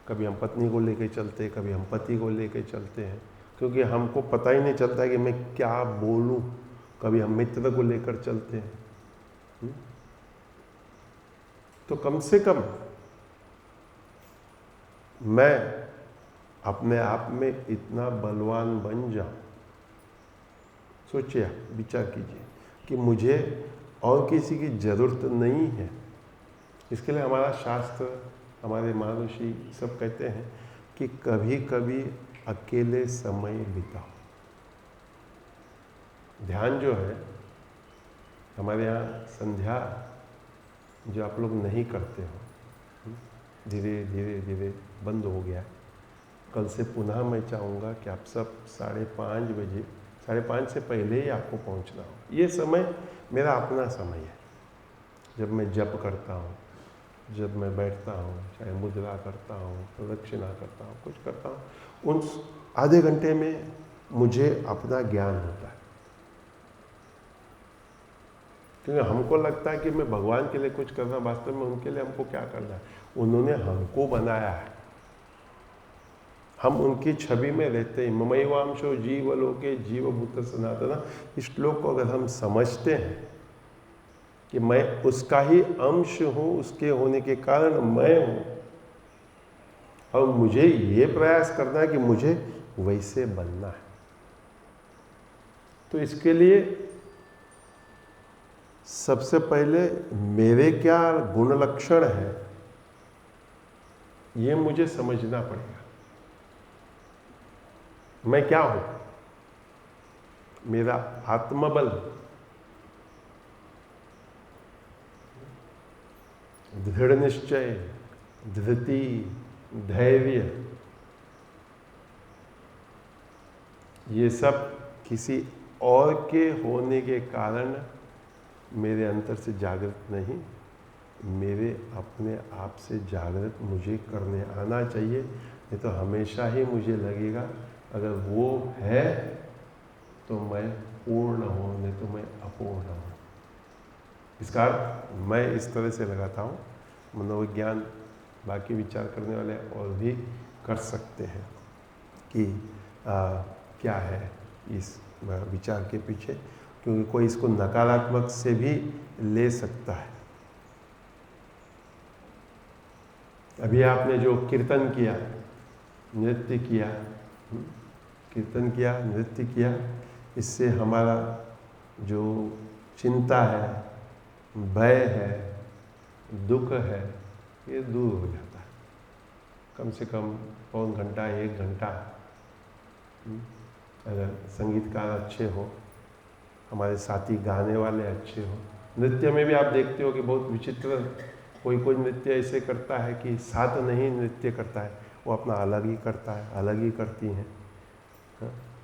कभी हम पत्नी को लेकर चलते, कभी हम पति को लेकर चलते हैं, क्योंकि हमको पता ही नहीं चलता कि मैं क्या बोलूं। कभी हम मित्र को लेकर चलते हैं। तो कम से कम मैं अपने आप में इतना बलवान बन जाऊं। सोचिए, विचार कीजिए कि मुझे और किसी की जरूरत नहीं है। इसके लिए हमारा शास्त्र, हमारे महर्षि सब कहते हैं कि कभी कभी अकेले समय बिताओ। ध्यान जो है हमारे यहाँ संध्या जो आप लोग नहीं करते हो, धीरे धीरे धीरे बंद हो गया। कल से पुनः मैं चाहूँगा कि आप सब 5:30 बजे, 5:30 से पहले ही आपको पहुँचना हो। ये समय मेरा अपना समय है। जब मैं जप करता हूँ, जब मैं बैठता हूँ, चाहे मुद्रा करता हूँ, प्रदक्षिणा करता हूँ, कुछ करता हूँ, उन आधे घंटे में मुझे अपना ज्ञान होता है। क्योंकि हमको लगता है कि मैं भगवान के लिए कुछ करना, वास्तव में उनके लिए हमको क्या करना है। उन्होंने हमको बनाया है, हम उनकी छवि में रहते हैं। ममैवांशो जीवलोके जीवभूत सनातन। इस श्लोक को अगर हम समझते हैं कि मैं उसका ही अंश हूँ, उसके होने के कारण मैं हूँ, और मुझे ये प्रयास करना है कि मुझे वैसे बनना है, तो इसके लिए सबसे पहले मेरे क्या गुण लक्षण है ये मुझे समझना पड़ेगा। मैं क्या हूं? मेरा आत्मबल, दृढ़ निश्चय, धृति, धैर्य, ये सब किसी और के होने के कारण मेरे अंतर से जागृत नहीं, मेरे अपने आप से जागृत मुझे करने आना चाहिए। नहीं तो हमेशा ही मुझे लगेगा अगर वो है तो मैं पूर्ण हूँ, नहीं तो मैं अपूर्ण हूँ। इसका अर्थ मैं इस तरह से लगाता हूँ, मनोविज्ञान बाकी विचार करने वाले और भी कर सकते हैं कि क्या है इस विचार के पीछे, क्योंकि कोई इसको नकारात्मक से भी ले सकता है। अभी आपने जो कीर्तन किया, नृत्य किया, कीर्तन किया, नृत्य किया, इससे हमारा जो चिंता है, भय है, दुख है, ये दूर हो जाता है। कम से कम पौन घंटा, 1 घंटा अगर संगीतकार अच्छे हो, हमारे साथी गाने वाले अच्छे हो। नृत्य में भी आप देखते हो कि बहुत विचित्र, कोई कोई नृत्य ऐसे करता है कि साथ नहीं नृत्य करता है, वो अपना अलग ही करता है, अलग ही करती हैं।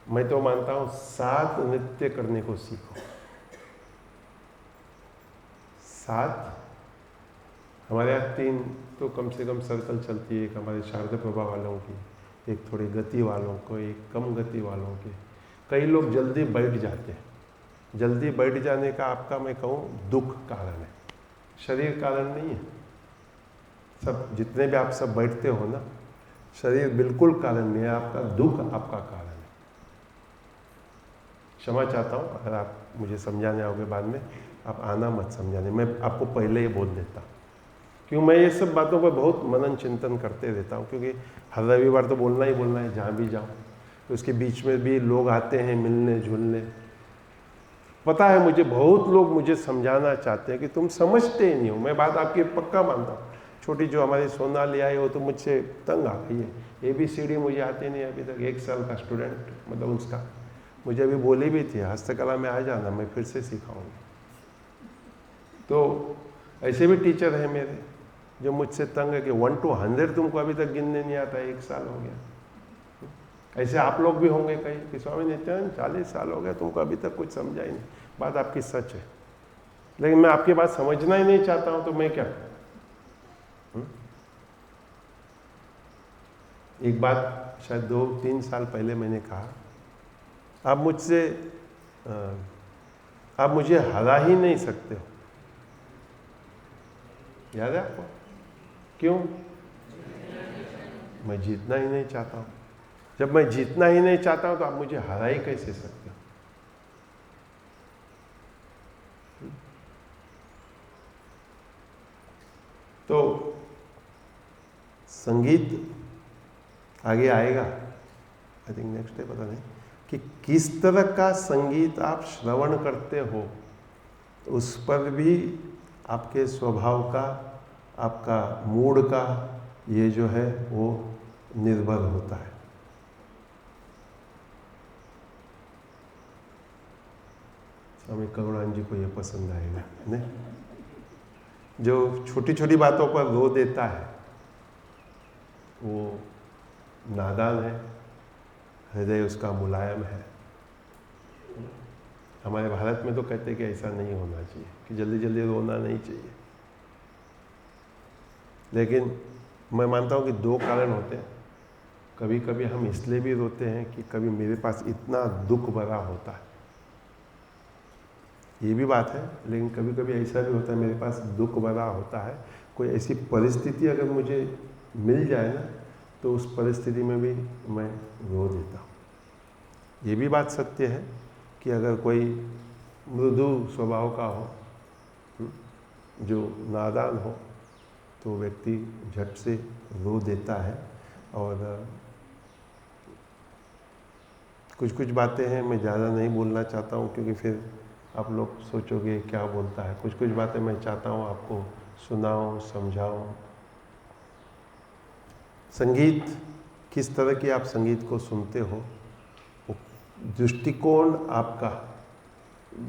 मैं तो मानता हूँ साथ नृत्य करने को सीखो। साथ हमारे यहाँ 3 तो कम से कम सर्कल चलती है। एक हमारे शारदा प्रभा वालों की, एक थोड़ी गति वालों को, एक कम गति वालों की। कई लोग जल्दी बैठ जाते हैं। जल्दी बैठ जाने का आपका मैं कहूँ दुख कारण है, शरीर कारण नहीं है। सब जितने भी आप सब बैठते हो ना, शरीर बिल्कुल कारण नहीं है, आपका दुख आपका कारण है। क्षमा चाहता हूँ अगर आप मुझे समझाने आओगे बाद में, आप आना मत समझाने, मैं आपको पहले ही बोल देता। क्यों मैं ये सब बातों पर बहुत मनन चिंतन करते रहता हूँ, क्योंकि हर रविवार तो बोलना ही बोलना है जहाँ भी जाऊँ। तो उसके बीच में भी लोग आते हैं मिलने जुलने। पता है मुझे बहुत लोग मुझे समझाना चाहते हैं कि तुम समझते ही नहीं हो। मैं बात आपकी पक्का मानता हूँ। छोटी जो हमारी सोनाली आई वो तो मुझसे तंग आ गई है। ABCD मुझे आती नहीं अभी तक, 1 साल का स्टूडेंट, मतलब उसका मुझे अभी बोली भी थी हस्तकला में आ जाना, मैं फिर से सिखाऊंगी। तो ऐसे भी टीचर हैं मेरे जो मुझसे तंग है कि 1 to 100 तुमको अभी तक गिनने नहीं आता, 1 साल हो गया। ऐसे आप लोग भी होंगे कहीं कि स्वामी नित्यानंद 40 साल हो गया तुमको अभी तक कुछ समझा ही नहीं। बात आपकी सच है, लेकिन मैं आपकी बात समझना ही नहीं चाहता हूं तो मैं क्या करूं? एक बात शायद 2-3 साल पहले मैंने कहा, आप मुझे हरा ही नहीं सकते हो। याद है आपको? क्यों? मैं जीतना ही नहीं चाहता हूं। जब मैं जीतना ही नहीं चाहता हूं तो आप मुझे हरा ही कैसे सकते हो? तो संगीत आगे आएगा, आई थिंक नेक्स्ट डे, पता नहीं कि किस तरह का संगीत आप श्रवण करते हो, उस पर भी आपके स्वभाव का, आपका मूड का ये जो है वो निर्भर होता है। स्वामी करुणानंद जी को ये पसंद आएगा नहीं? जो छोटी छोटी बातों पर रो देता है वो नादान है, हृदय उसका मुलायम है। हमारे भारत में तो कहते हैं कि ऐसा नहीं होना चाहिए, कि जल्दी जल्दी रोना नहीं चाहिए। लेकिन मैं मानता हूँ कि 2 कारण होते हैं। कभी कभी हम इसलिए भी रोते हैं कि कभी मेरे पास इतना दुख भरा होता है, ये भी बात है। लेकिन कभी कभी ऐसा भी होता है मेरे पास दुख भरा होता है, कोई ऐसी परिस्थिति अगर मुझे मिल जाए ना तो उस परिस्थिति में भी मैं रो देता हूँ। ये भी बात सत्य है कि अगर कोई मृदु स्वभाव का हो, जो नादान हो, तो व्यक्ति झट से रो देता है। और कुछ कुछ बातें हैं, मैं ज़्यादा नहीं बोलना चाहता हूँ क्योंकि फिर आप लोग सोचोगे क्या बोलता है। कुछ कुछ बातें मैं चाहता हूँ आपको सुनाऊँ, समझाऊँ। संगीत, किस तरह की आप संगीत को सुनते हो, दृष्टिकोण आपका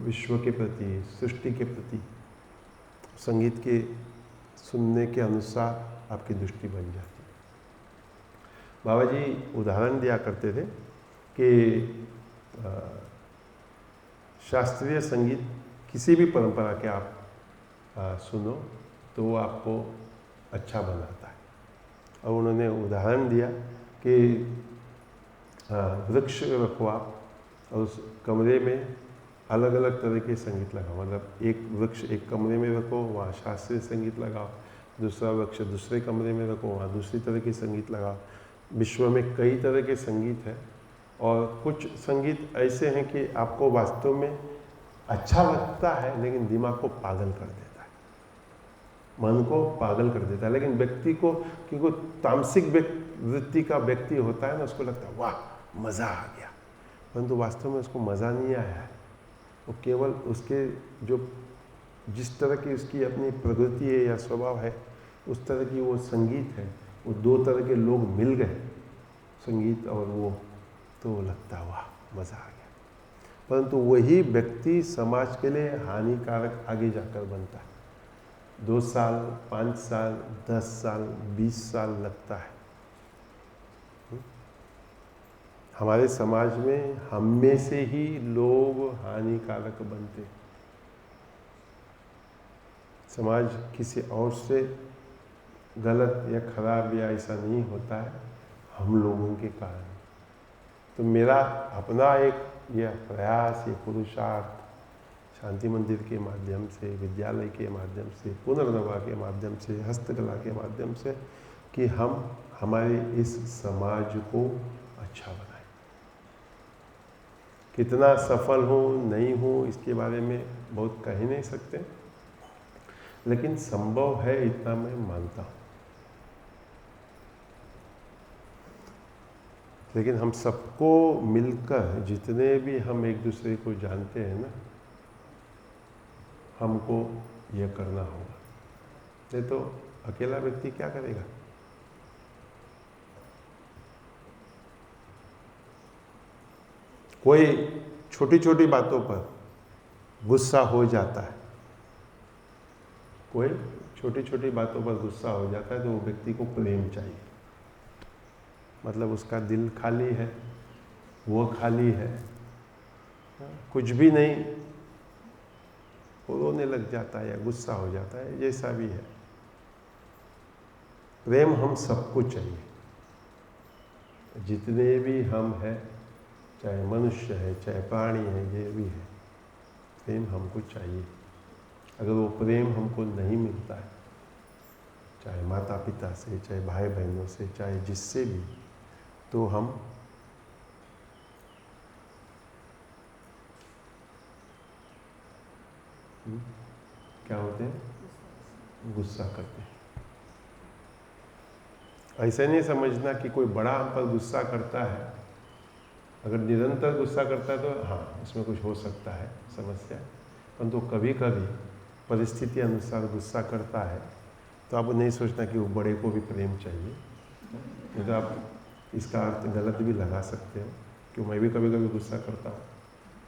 विश्व के प्रति, सृष्टि के प्रति, संगीत के सुनने के अनुसार आपकी दृष्टि बन जाती है। बाबा जी उदाहरण दिया करते थे कि शास्त्रीय संगीत किसी भी परंपरा के आप सुनो तो वो आपको अच्छा बनाता है। और उन्होंने उदाहरण दिया कि वृक्ष रखो आप और उस कमरे में अलग अलग तरह के संगीत लगाओ। मतलब एक वृक्ष एक कमरे में रखो, वहाँ शास्त्रीय संगीत लगाओ। दूसरा वृक्ष दूसरे कमरे में रखो, वहाँ दूसरी तरह के संगीत लगाओ। विश्व में कई तरह के संगीत हैं और कुछ संगीत ऐसे हैं कि आपको वास्तव में अच्छा लगता है लेकिन दिमाग को पागल कर देता है, मन को पागल कर देता है। लेकिन व्यक्ति को, क्योंकि तामसिक वृत्ति का व्यक्ति होता है ना, उसको लगता है वाह मज़ा आ गया, परंतु वास्तव में उसको मज़ा नहीं आया है। वो केवल उसके जो जिस तरह की उसकी अपनी प्रकृति है या स्वभाव है, उस तरह की वो संगीत है। वो 2 तरह के लोग मिल गए, संगीत और वो, तो लगता वाह मज़ा आ गया। परंतु वही व्यक्ति समाज के लिए हानिकारक आगे जाकर बनता है। 2 साल, 5 साल, 10 साल, 20 साल लगता है। हमारे समाज में हम में से ही लोग हानिकारक बनते। समाज किसी और से गलत या खराब या ऐसा नहीं होता है, हम लोगों के कारण। तो मेरा अपना एक यह प्रयास, ये पुरुषार्थ शांति मंदिर के माध्यम से, विद्यालय के माध्यम से, पुनर्नवा के माध्यम से, हस्तकला के माध्यम से, कि हम हमारे इस समाज को अच्छा बनाएं। कितना सफल हूँ नहीं हूँ इसके बारे में बहुत कह नहीं सकते, लेकिन संभव है इतना मैं मानता हूँ। लेकिन हम सबको मिलकर, जितने भी हम एक दूसरे को जानते हैं ना, हमको यह करना होगा। नहीं तो अकेला व्यक्ति क्या करेगा? कोई छोटी छोटी बातों पर गुस्सा हो जाता है, कोई छोटी छोटी बातों पर गुस्सा हो जाता है, तो वो व्यक्ति को प्रेम चाहिए। मतलब उसका दिल खाली है, वो खाली है, कुछ भी नहीं, वो रोने लग जाता है या गुस्सा हो जाता है, जैसा भी है। प्रेम हम सबको चाहिए, जितने भी हम हैं, चाहे मनुष्य है, चाहे प्राणी है, ये भी है, प्रेम हमको चाहिए। अगर वो प्रेम हमको नहीं मिलता है, चाहे माता पिता से, चाहे भाई बहनों से, चाहे जिससे भी, तो हम क्या होते हैं? गुस्सा करते हैं। ऐसे नहीं समझना कि कोई बड़ा हम पर गुस्सा करता है, अगर निरंतर गुस्सा करता है तो हाँ, इसमें कुछ हो सकता है समस्या। परंतु कभी कभी परिस्थिति अनुसार गुस्सा करता है, तो आप नहीं सोचना कि वो बड़े को भी प्रेम चाहिए। नहीं तो आप इसका अर्थ गलत भी लगा सकते हो कि मैं भी कभी कभी गुस्सा करता हूँ,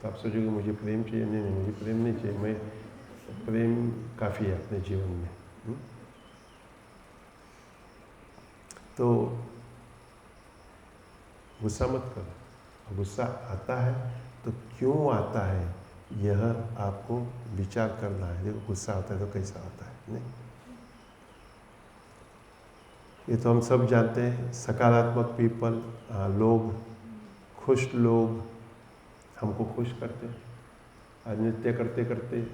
तो आप सोचोगे मुझे प्रेम चाहिए। नहीं नहीं, मुझे प्रेम नहीं चाहिए, मैं प्रेम काफ़ी है अपने जीवन में। तो गुस्सा मत करो। गुस्सा आता है तो क्यों आता है, यह आपको विचार करना है। देखो गुस्सा आता है तो कैसा आता है, नहीं, ये तो हम सब जानते हैं। सकारात्मक पीपल, लोग, खुश लोग हमको खुश करते हैं। आज नृत्य करते करते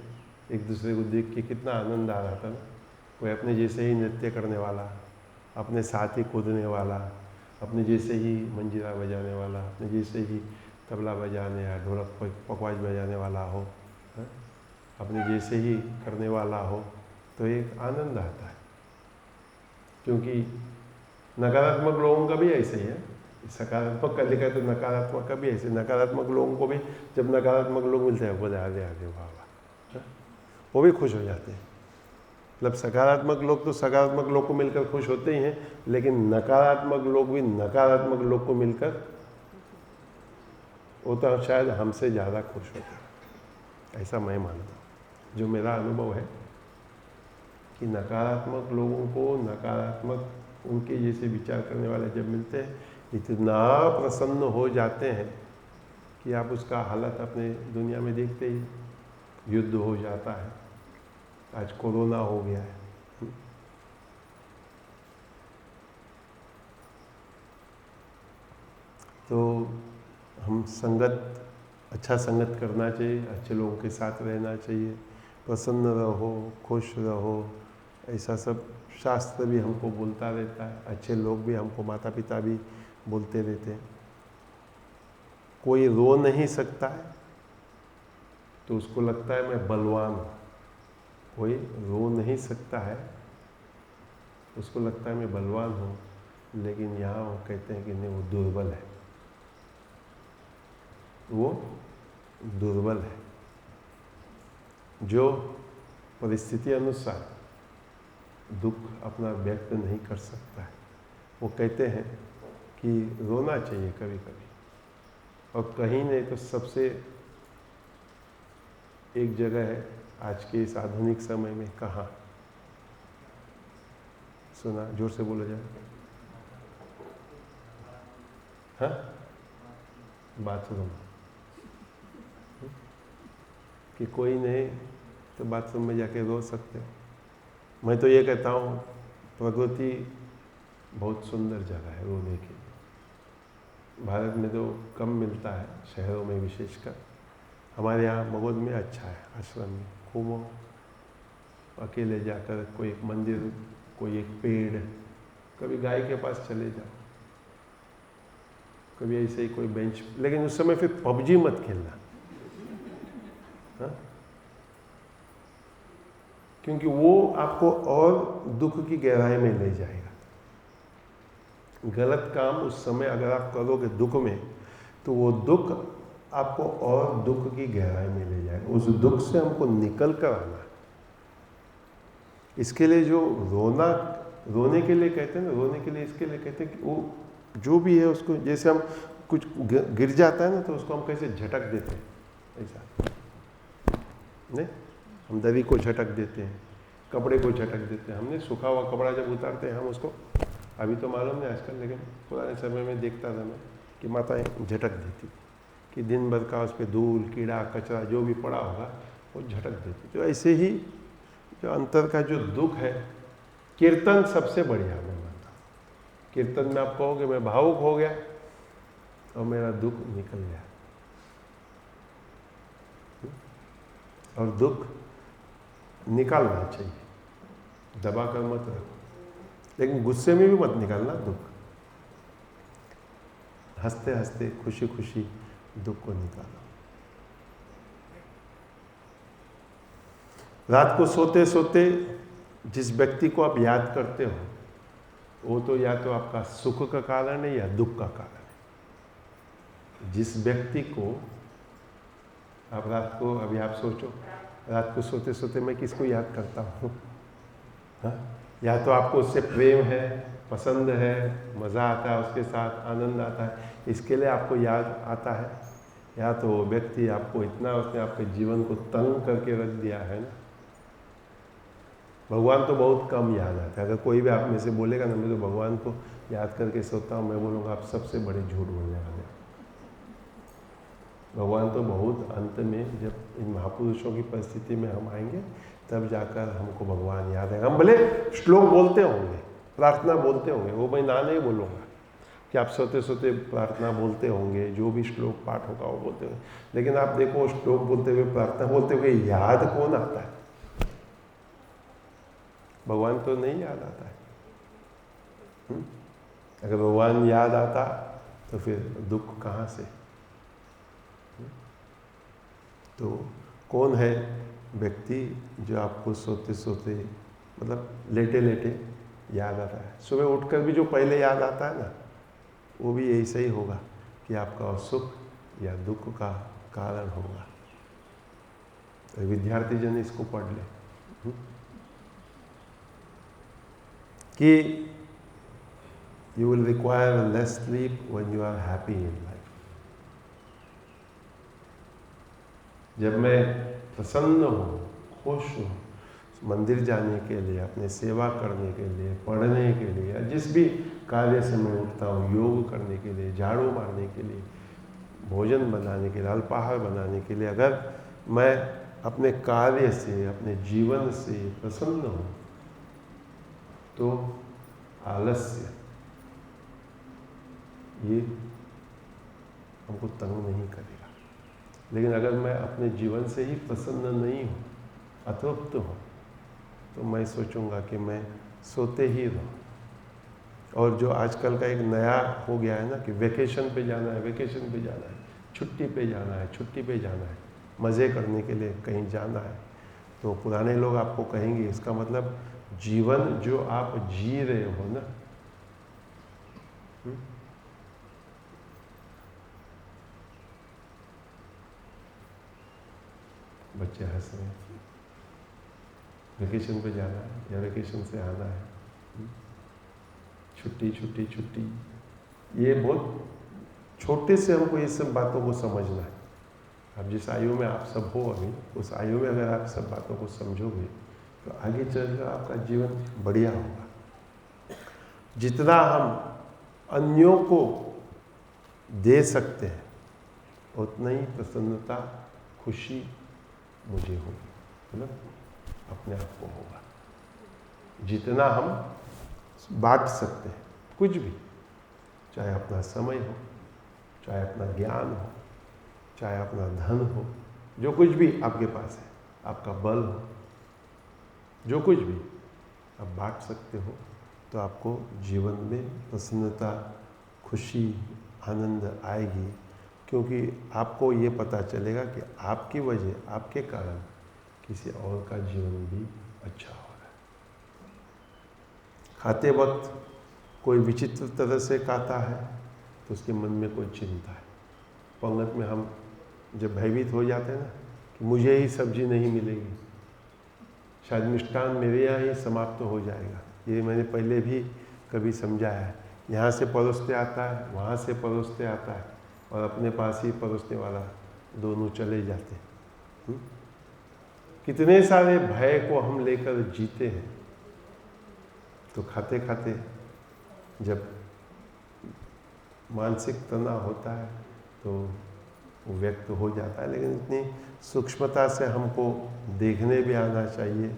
एक दूसरे को देख के कितना आनंद आ रहा था ना। कोई अपने जैसे ही नृत्य करने वाला, अपने साथ ही कूदने वाला, अपने जैसे ही मंजीरा बजाने वाला, अपने जैसे ही तबला बजाने या ढोलक पकवाज बजाने वाला हो, अपने जैसे ही करने वाला हो, तो एक आनंद आता है। क्योंकि नकारात्मक लोगों का भी ऐसे ही है। सकारात्मक का लिखा है तो नकारात्मक का भी ऐसे। नकारात्मक लोगों को भी जब नकारात्मक लोग मिलते हैं, बोले आगे आगे वाह वाह, वो भी खुश हो जाते हैं। मतलब सकारात्मक लोग तो सकारात्मक लोग को मिलकर खुश होते ही हैं, लेकिन नकारात्मक लोग भी नकारात्मक लोग को मिलकर वो तो शायद हमसे ज़्यादा खुश होते हैं। ऐसा मैं मानता हूँ, जो मेरा अनुभव है कि नकारात्मक लोगों को नकारात्मक उनके जैसे विचार करने वाले जब मिलते हैं, इतना प्रसन्न हो जाते हैं कि आप उसका हालत अपने दुनिया में देखते ही, युद्ध हो जाता है, आज कोरोना हो गया है, तो हम संगत, अच्छा संगत करना चाहिए, अच्छे लोगों के साथ रहना चाहिए, प्रसन्न रहो, खुश रहो, ऐसा सब शास्त्र भी हमको बोलता रहता है। अच्छे लोग भी हमको, माता पिता भी बोलते रहते हैं। कोई रो नहीं सकता है तो उसको लगता है मैं बलवान हूँ। कोई रो नहीं सकता है, उसको लगता है मैं बलवान हूँ, लेकिन यहाँ वो कहते हैं कि नहीं, वो दुर्बल है, वो दुर्बल है। जो परिस्थिति अनुसार दुख अपना व्यक्त नहीं कर सकता है, वो कहते हैं कि रोना चाहिए कभी कभी। और कहीं नहीं तो सबसे एक जगह है आज के इस आधुनिक समय में, कहाँ सुना? जोर से बोला जाए। हाँ, बाथरूम। कि कोई नहीं तो बाथरूम में जाके रो सकते हो। मैं तो ये कहता हूँ, प्रकृति बहुत सुंदर जगह है रोने के लिए। भारत में तो कम मिलता है, शहरों में विशेषकर। हमारे यहाँ मगध में अच्छा है, आश्रम में घूमो, अकेले जाकर कोई एक मंदिर, कोई एक पेड़, कभी गाय के पास चले जाओ, कभी ऐसे ही कोई बेंच। लेकिन उस समय फिर पबजी मत खेलना, हाँ? क्योंकि वो आपको और दुख की गहराई में ले जाएगा। गलत काम उस समय अगर आप करोगे दुख में, तो वो दुख आपको और दुख की गहराई में ले जाएगा। उस दुख से हमको निकल कर आना है। इसके लिए जो रोने के लिए कहते हैं ना, रोने के लिए इसके लिए कहते हैं कि वो जो भी है उसको, जैसे हम कुछ गिर जाता है ना, तो उसको हम कैसे झटक देते हैं, ऐसा नहीं, हम दरी को झटक देते हैं, कपड़े को झटक देते हैं। हमने सूखा हुआ कपड़ा जब उतारते हैं हम उसको, अभी तो मालूम नहीं आजकल, लेकिन पुराने समय में देखता था मैं कि माताएं झटक देती कि दिन भर का उस पर धूल कीड़ा कचरा जो भी पड़ा होगा वो झटक देती। तो ऐसे ही जो अंतर का जो दुख है, कीर्तन सबसे बढ़िया मैं मानता हूँ। कीर्तन में आप कहोगे मैं भावुक हो गया और मेरा दुख निकल गया। और दुख निकालना चाहिए, दबा कर मत रखो, लेकिन गुस्से में भी मत निकालना दुख। हंसते हंसते खुशी खुशी दुख को निकालो। रात को सोते सोते जिस व्यक्ति को आप याद करते हो, वो तो या तो आपका सुख का कारण है या दुख का कारण है। जिस व्यक्ति को आप रात को, अभी आप सोचो, रात को सोते सोते मैं किसको याद करता हूँ? या तो आपको उससे प्रेम है, पसंद है, मज़ा आता है, उसके साथ आनंद आता है, इसके लिए आपको याद आता है, या तो वो व्यक्ति आपको इतना, उसने आपके जीवन को तंग करके रख दिया है ना। भगवान तो बहुत कम याद आता है। अगर कोई भी आप में से बोलेगा ना मैं तो भगवान को याद करके सोता हूँ, मैं बोलूँगा आप सबसे बड़े झूठ बोलने वाले। भगवान तो बहुत अंत में, जब इन महापुरुषों की परिस्थिति में हम आएंगे, तब जाकर हमको भगवान याद है। हम भले श्लोक बोलते होंगे, प्रार्थना बोलते होंगे, वो मैं ना नहीं बोलूँगा कि आप सोते सोते प्रार्थना बोलते होंगे, जो भी श्लोक पाठ होगा वो बोलते होंगे, लेकिन आप देखो श्लोक बोलते हुए, प्रार्थना बोलते हुए याद कौन आता है? भगवान तो नहीं याद आता है। अगर भगवान याद आता तो फिर दुख कहाँ से? तो कौन है व्यक्ति जो आपको सोते सोते, मतलब लेटे लेटे याद आता है? सुबह उठकर भी जो पहले याद आता है ना, वो भी यही सही होगा कि आपका सुख या दुख का कारण होगा। तो विद्यार्थी जन इसको पढ़ ले कि you will require less sleep when you are happy in life. जब मैं प्रसन्न हूँ, खुश हूँ, मंदिर जाने के लिए, अपने सेवा करने के लिए, पढ़ने के लिए, या जिस भी कार्य से मैं उठता हूँ, योग करने के लिए, झाड़ू मारने के लिए, भोजन बनाने के लिए, अल्पाहार बनाने के लिए, अगर मैं अपने कार्य से, अपने जीवन से प्रसन्न हूँ, तो आलस्य ये हमको तंग नहीं करेगा। लेकिन अगर मैं अपने जीवन से ही प्रसन्न नहीं हूँ, अतृप्त हूँ, तो मैं सोचूंगा कि मैं सोते ही रहूँ। और जो आजकल का एक नया हो गया है ना कि वेकेशन पे जाना है, वेकेशन पे जाना है, छुट्टी पे जाना है, छुट्टी पे जाना है, मज़े करने के लिए कहीं जाना है, तो पुराने लोग आपको कहेंगे इसका मतलब जीवन जो आप जी रहे हो ना, बच्चे हंस रहे हैं, वेकेशन पे जाना है या वेकेशन से आना है, छुट्टी छुट्टी छुट्टी, ये बहुत छोटे से हमको ये सब बातों को समझना है। अब जिस आयु में आप सब हो अभी, उस आयु में अगर आप सब बातों को समझोगे तो आगे चलकर आपका जीवन बढ़िया होगा। जितना हम अन्यों को दे सकते हैं, उतना ही प्रसन्नता, खुशी मुझे होगी, मतलब अपने आप को होगा। जितना हम बांट सकते हैं कुछ भी, चाहे अपना समय हो, चाहे अपना ज्ञान हो, चाहे अपना धन हो, जो कुछ भी आपके पास है, आपका बल हो, जो कुछ भी आप बांट सकते हो, तो आपको जीवन में प्रसन्नता, खुशी, आनंद आएगी। क्योंकि आपको ये पता चलेगा कि आपकी वजह, आपके कारण किसी और का जीवन भी अच्छा हो रहा है। खाते वक्त कोई विचित्र तरह से खाता है तो उसके मन में कोई चिंता है। पंगत में हम जब भयभीत हो जाते हैं ना कि मुझे ही सब्जी नहीं मिलेगी, शायद मिष्ठान मेरे यहाँ ही समाप्त हो जाएगा। ये मैंने पहले भी कभी समझाया है। यहाँ से परोसते आता है, वहाँ से परोसते आता है, और अपने पास ही परोसने वाला दोनों चले जाते हैं। कितने सारे भय को हम लेकर जीते हैं। तो खाते खाते जब मानसिक तनाव होता है तो वो व्यक्त हो जाता है, लेकिन इतनी सूक्ष्मता से हमको देखने भी आना चाहिए,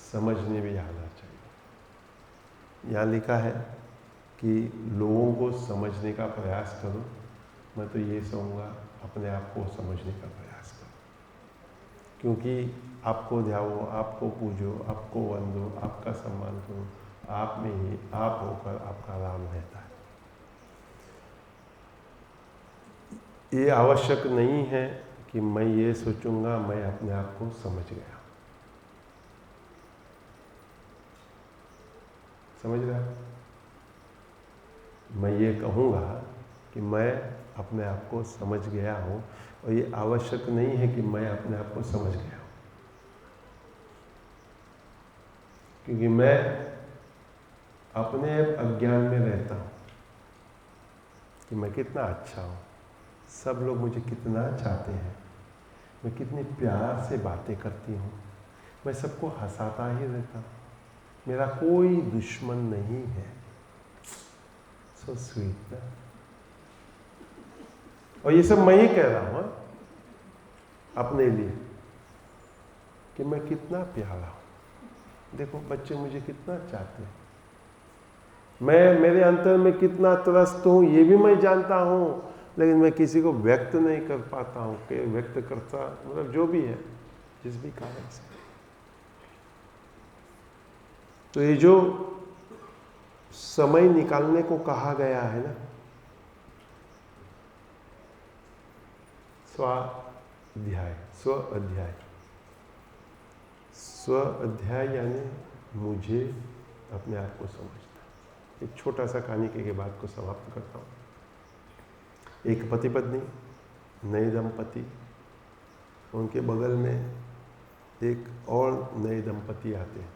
समझने भी आना चाहिए। यहाँ लिखा है कि लोगों को समझने का प्रयास करो। मैं तो ये कहूँगा अपने आप को समझने का प्रयास करो, क्योंकि आपको ध्याओ, आपको पूजो, आपको वंदो, आपका सम्मान करो, आप में ही आप होकर आपका राम रहता है। ये आवश्यक नहीं है कि मैं ये सोचूंगा मैं अपने आप को समझ गया। समझ रहा है? मैं ये कहूँगा कि मैं अपने आप को समझ गया हूँ, और ये आवश्यक नहीं है कि मैं अपने आप को समझ गया हूँ, क्योंकि मैं अपने अज्ञान में रहता हूँ कि मैं कितना अच्छा हूँ, सब लोग मुझे कितना चाहते हैं, मैं कितने प्यार से बातें करती हूँ, मैं सबको हंसाता ही रहता हूँ, मेरा कोई दुश्मन नहीं है। So sweet. और ये सब मैं ही कह रहा हूँ अपने लिए कि मैं कितना प्यारा हूँ। देखो बच्चे मुझे कितना चाहते हैं, मैं मेरे अंतर में कितना त्रस्त हूँ ये भी मैं जानता हूँ, लेकिन मैं किसी को व्यक्त नहीं कर पाता हूँ कि व्यक्त करता, मतलब जो भी है जिस भी कारण से। तो ये जो समय निकालने को कहा गया है ना, स्वाध्याय, स्व अध्याय, स्व अध्याय यानी मुझे अपने आप को समझना। एक छोटा सा कहानी के बात को समाप्त करता हूँ। एक पति पत्नी, नए दंपति, उनके बगल में एक और नए दंपति आते हैं,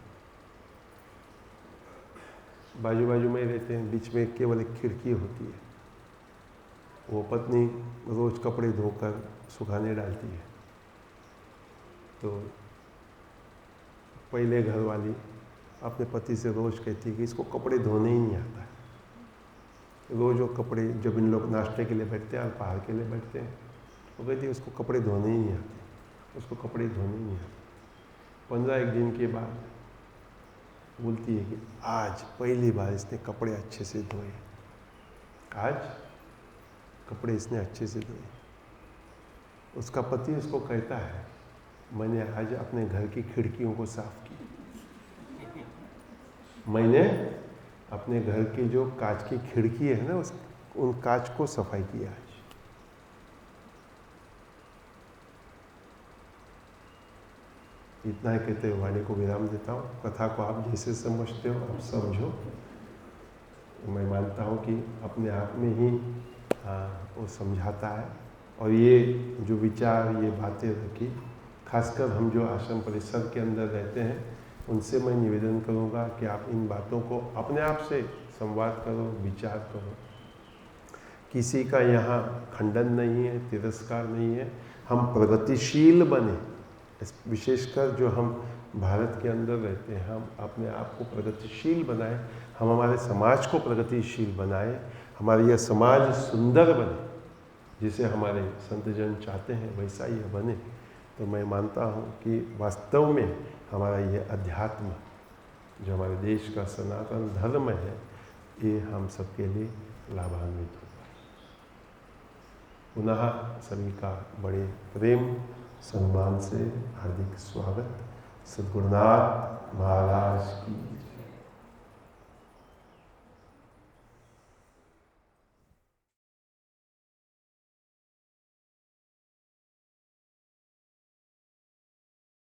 बाजू बाजू में रहते हैं, बीच में केवल एक खिड़की होती है। वो पत्नी रोज कपड़े धोकर सुखाने डालती है, तो पहले घर वाली अपने पति से रोज कहती है कि इसको कपड़े धोने ही नहीं आता है। रोज वो कपड़े, जब इन लोग नाश्ते के लिए बैठते हैं, अल्पाहार के लिए बैठते हैं, वो कहती है उसको कपड़े धोने ही नहीं आते, उसको कपड़े धोने ही नहीं आते। 15 दिन के बाद बोलती है कि आज पहली बार इसने कपड़े अच्छे से धोए, आज कपड़े इसने अच्छे से धोए। उसका पति उसको कहता है मैंने आज अपने घर की खिड़कियों को साफ की, मैंने अपने घर की जो कांच की खिड़की है ना उन कांच को सफाई किया आज। इतना ही कहते हुए वाणी को विराम देता हूँ। कथा को आप जैसे समझते हो आप समझो। मैं मानता हूँ कि अपने आप में ही वो समझाता है। और ये जो विचार, ये बातें रखी, खासकर हम जो आश्रम परिसर के अंदर रहते हैं उनसे मैं निवेदन करूँगा कि आप इन बातों को अपने आप से संवाद करो, विचार करो। किसी का यहाँ खंडन नहीं है, तिरस्कार नहीं है। हम प्रगतिशील बने, विशेषकर जो हम भारत के अंदर रहते हैं, हम अपने आप को प्रगतिशील बनाएं, हम हमारे समाज को प्रगतिशील बनाएं, हमारा यह समाज सुंदर बने, जिसे हमारे संतजन चाहते हैं वैसा यह बने। तो मैं मानता हूँ कि वास्तव में हमारा ये अध्यात्म, जो हमारे देश का सनातन धर्म है, ये हम सबके लिए लाभान्वित होगा। पुनः सभी का बड़े प्रेम सम्मान से हार्दिक स्वागत। सद्गुरुनाथ महाराज की